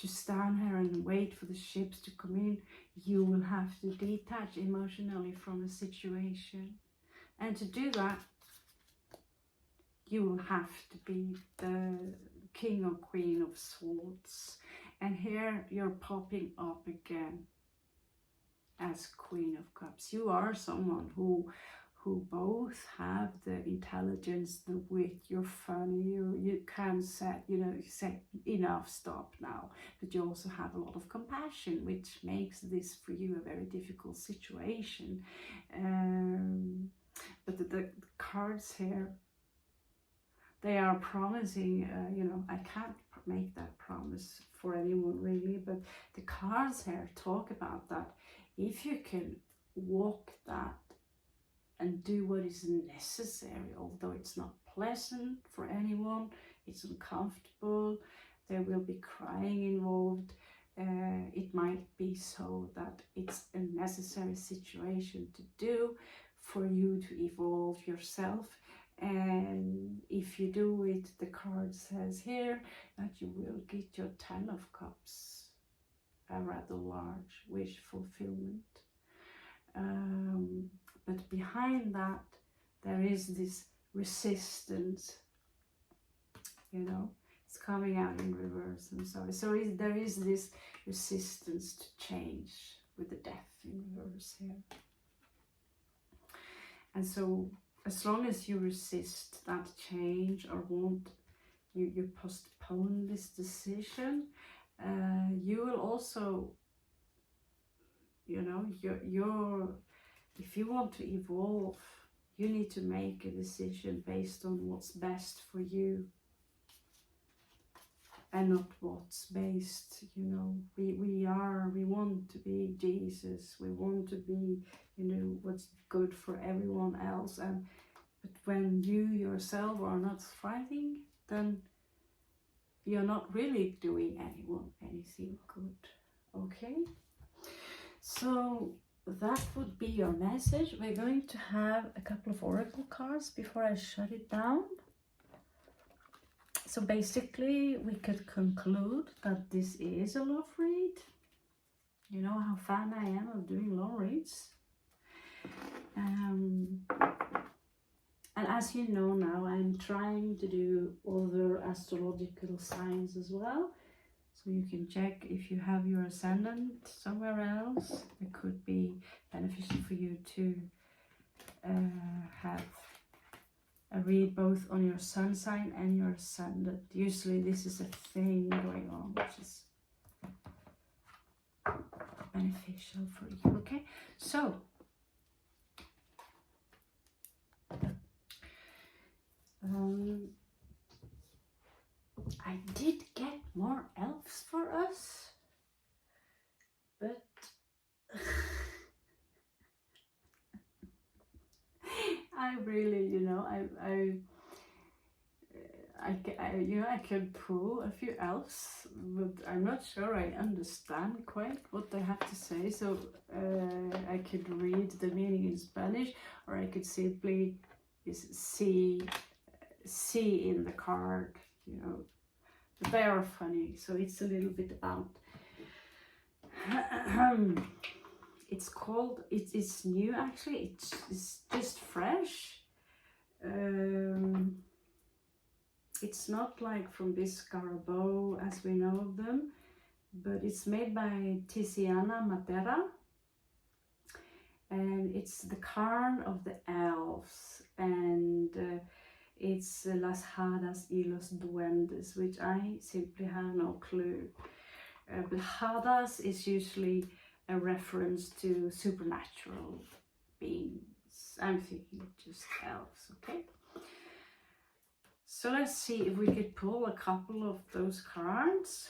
stand here and wait for the ships to come in, you will have to detach emotionally from a situation. And to do that, you will have to be the King or Queen of Swords. And here you're popping up again as Queen of Cups. You are someone who both have the intelligence, the wit, you're funny, you can set, you say enough, stop now, but you also have a lot of compassion, which makes this for you a very difficult situation. But the cards here, they are promising, I can't make that promise for anyone really, but the cards here talk about that. If you can walk that and do what is necessary, although it's not pleasant for anyone, it's uncomfortable, there will be crying involved, it might be so that it's a necessary situation to do for you to evolve yourself. And if you do it, the card says here that you will get your 10 of Cups, a rather large wish fulfillment. But behind that, there is this resistance, it's coming out in reverse, I'm sorry. So there is this resistance to change with the Death in reverse here. And so as long as you resist that change or you postpone this decision, you will also, if you want to evolve, you need to make a decision based on what's best for you and not what's based, we want to be Jesus, we want to be, what's good for everyone else. But when you yourself are not thriving, then you're not really doing anyone anything good. Okay, so that would be your message. We're going to have a couple of oracle cards before I shut it down. So basically we could conclude that this is a love read. You know how fan I am of doing love reads. And as you know now, I'm trying to do other astrological signs as well. So you can check if you have your ascendant somewhere else. It could be beneficial for you to have a read both on your sun sign and your ascendant. Usually this is a thing going on, which is beneficial for you. Okay, so I did get more elves for us, but I really, I could pull a few elves, but I'm not sure I understand quite what they have to say. So I could read the meaning in Spanish, or I could simply is C in the card, you know. But they are funny, so it's a little bit about. It's called. It's new actually. It's just fresh. It's not like from this Scarabo as we know them, but it's made by Tiziana Matera, and it's the card of the elves, and it's Las Hadas y los Duendes, which I simply have no clue. But Hadas is usually a reference to supernatural beings. I'm thinking just elves, okay? So let's see if we could pull a couple of those cards.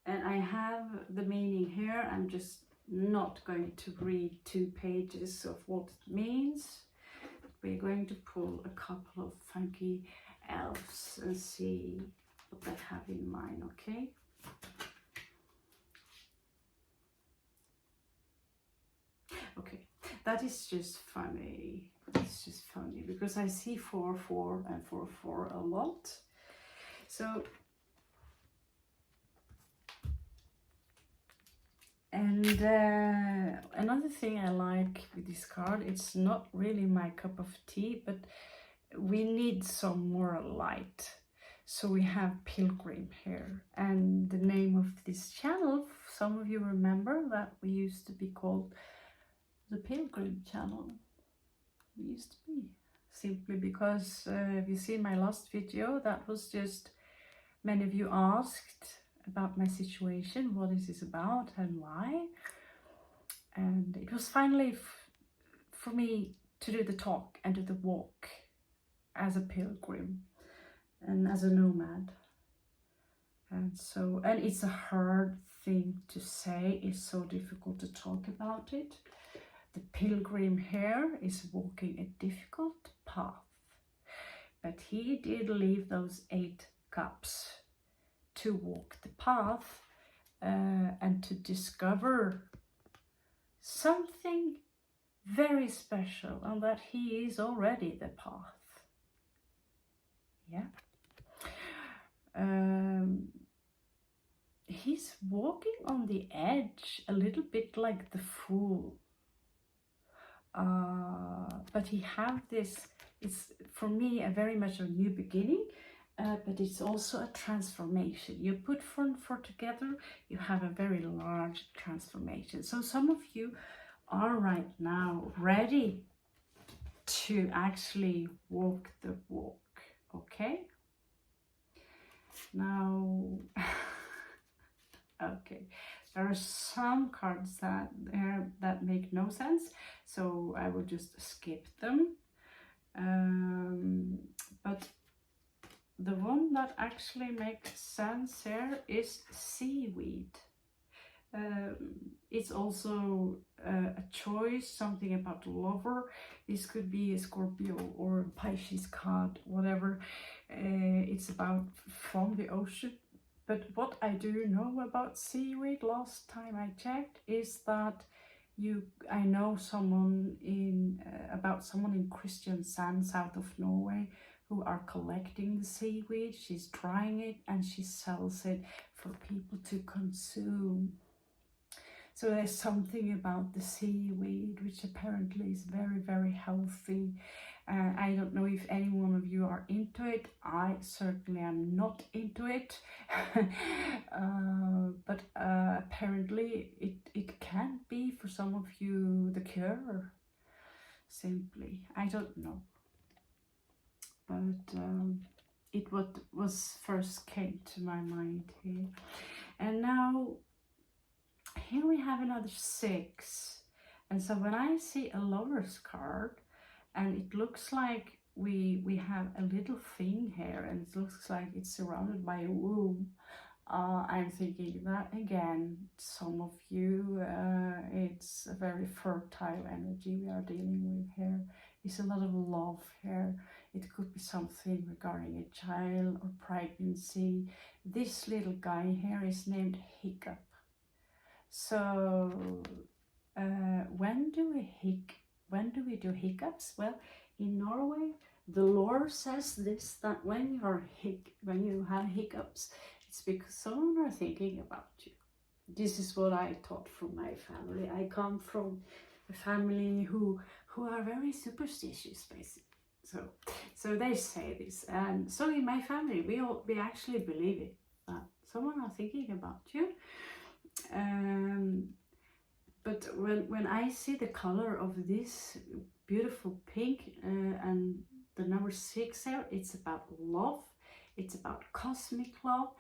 And I have the meaning here. I'm just not going to read 2 pages of what it means. We're going to pull a couple of funky elves and see what they have in mind, okay? Okay, that is just funny. It's just funny because I see 4, 4 and 4, 4 a lot. So, and another thing I like with this card, it's not really my cup of tea, but we need some more light. So we have Pilgrim here, and the name of this channel, some of you remember that we used to be called the Pilgrim channel. We used to be, simply because if you see my last video, that was just, many of you asked about my situation, what is this about and why, and it was finally for me to do the talk and do the walk as a pilgrim and as a nomad. And so, and it's a hard thing to say, it's so difficult to talk about it. The pilgrim here is walking a difficult path, but he did leave those 8 cups to walk the path and to discover something very special, and that he is already the path. Yeah. He's walking on the edge, a little bit like the fool. But he have this, it's for me a very much a new beginning, but it's also a transformation. You put 4 and 4 together, you have a very large transformation. So some of you are right now ready to actually walk the walk, okay? Now, okay, there are some cards that make no sense, so I will just skip them. But the one that actually makes sense here is seaweed. It's also a choice, something about lover. This could be a Scorpio or a Pisces card, whatever. It's about from the ocean. But what I do know about seaweed, last time I checked, is that I know someone about someone in Kristiansand, south of Norway, who are collecting the seaweed. She's drying it and she sells it for people to consume. So there's something about the seaweed which apparently is very, very healthy. I don't know if any one of you are into it. I certainly am not into it. But apparently it can be for some of you the cure. Simply, I don't know. But it was first came to my mind here. And now here we have another 6. And so when I see a lover's card, and it looks like we have a little thing here, and it looks like it's surrounded by a womb, I'm thinking that again, some of you, it's a very fertile energy we are dealing with here. It's a lot of love here. It could be something regarding a child or pregnancy. This little guy here is named Hiccup. So when do we when do we do hiccups? Well, in Norway, the lore says this, that when you have hiccups, it's because someone are thinking about you. This is what I taught from my family. I come from a family who are very superstitious, basically. So they say this, and so in my family we actually believe it, that someone are thinking about you. But when I see the color of this beautiful pink and the number 6 there, it's about love. It's about cosmic love,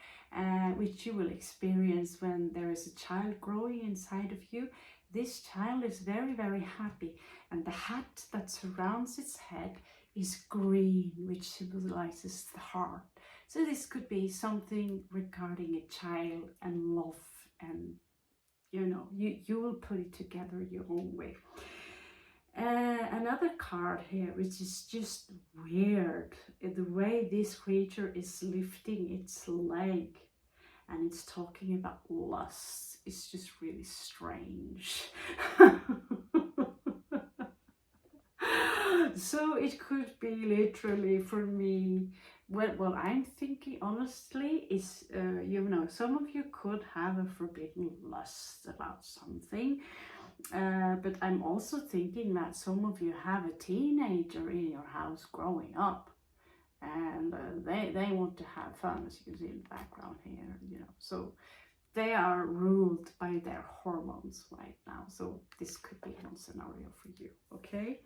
which you will experience when there is a child growing inside of you. This child is very, very happy, and the hat that surrounds its head is green, which symbolizes the heart. So this could be something regarding a child and love, and you will put it together your own way. Another card here, which is just weird, the way this creature is lifting its leg and it's talking about lust. It's just really strange. So it could be literally for me, what I'm thinking honestly is, some of you could have a forbidden lust about something. But I'm also thinking that some of you have a teenager in your house growing up, and they want to have fun, as you can see in the background here, so they are ruled by their hormones right now. So this could be one scenario for you. Okay,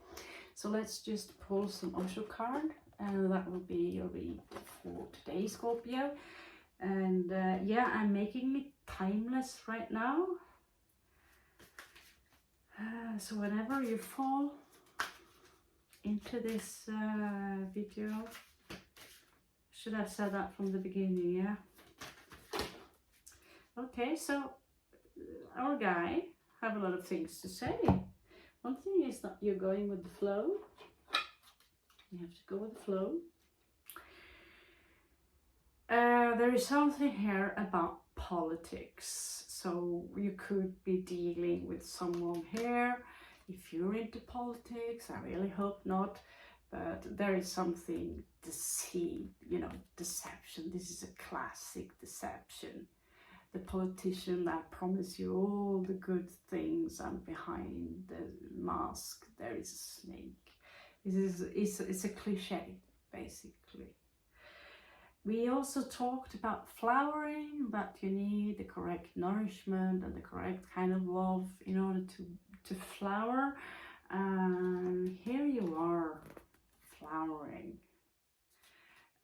so let's just pull some Osho card, and that will be your read for today, Scorpio. And yeah, I'm making it timeless right now. So whenever you fall into this video, should have said that from the beginning, yeah? Okay, so our guy have a lot of things to say. One thing is that you're going with the flow. You have to go with the flow. There is something here about politics. So you could be dealing with someone here. If you're into politics, I really hope not. But there is something deception. This is a classic deception. The politician that promise you all the good things, and behind the mask there is a snake. It's a cliche, basically. We also talked about flowering, that you need the correct nourishment and the correct kind of love in order to flower. Here you are flowering.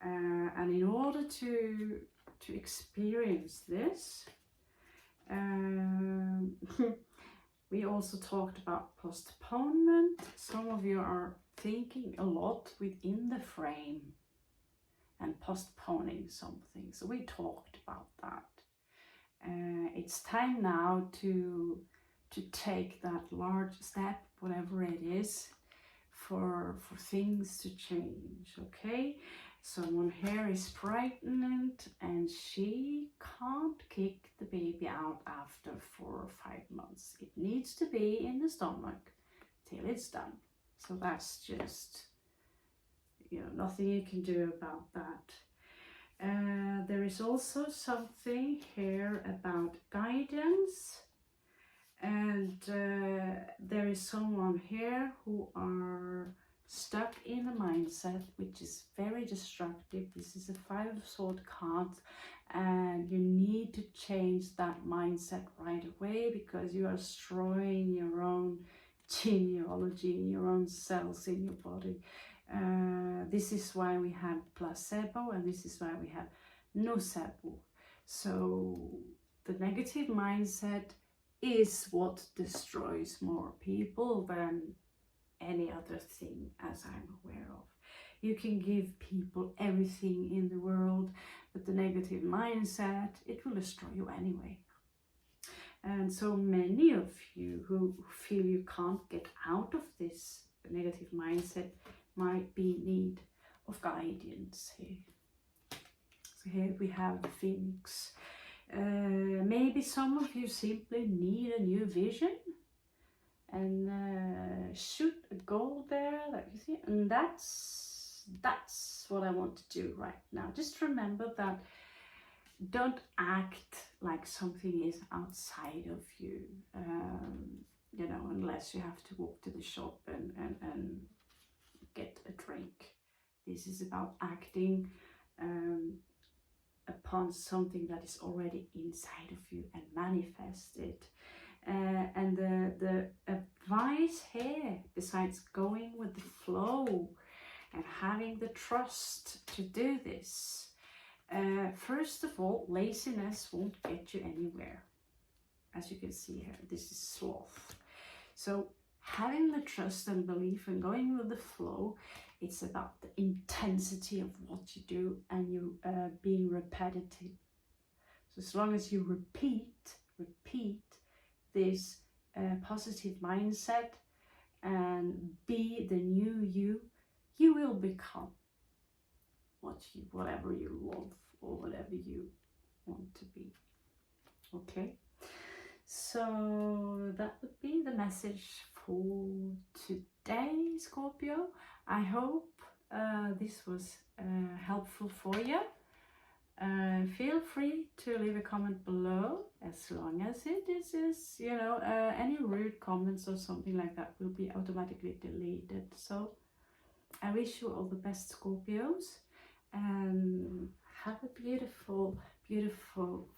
And in order to experience this, we also talked about postponement. Some of you are thinking a lot within the frame and postponing something. So we talked about that. It's time now to take that large step, whatever it is, for things to change. Okay, someone here is pregnant and she can't kick the baby out after 4 or 5 months. It needs to be in the stomach till it's done. So that's just, nothing you can do about that. There is also something here about guidance, and there is someone here who are stuck in a mindset which is very destructive. This is a 5 of Swords card, and you need to change that mindset right away, because you are destroying your own genealogy, your own cells in your body. This is why we have placebo, and this is why we have nocebo. So the negative mindset is what destroys more people than any other thing, as I'm aware of. You can give people everything in the world, but the negative mindset, it will destroy you anyway. And so many of you who feel you can't get out of this negative mindset might be in need of guidance here. So here we have the Phoenix. Maybe some of you simply need a new vision, and shoot a goal there that you see, and that's what I want to do right now. Just remember that don't act like something is outside of you, you know, unless you have to walk to the shop and get a drink. This is about acting upon something that is already inside of you and manifest it. And the advice here, besides going with the flow and having the trust to do this, first of all, laziness won't get you anywhere. As you can see here, this is sloth. So having the trust and belief and going with the flow, it's about the intensity of what you do and you being repetitive. So as long as you repeat this positive mindset and be the new you, you will become whatever you love or whatever you want to be. Okay, so that would be the message for today, Scorpio. I hope this was helpful for you. Feel free to leave a comment below, as long as it is, you know, any rude comments or something like that will be automatically deleted. So I wish you all the best, Scorpios, and have a beautiful, beautiful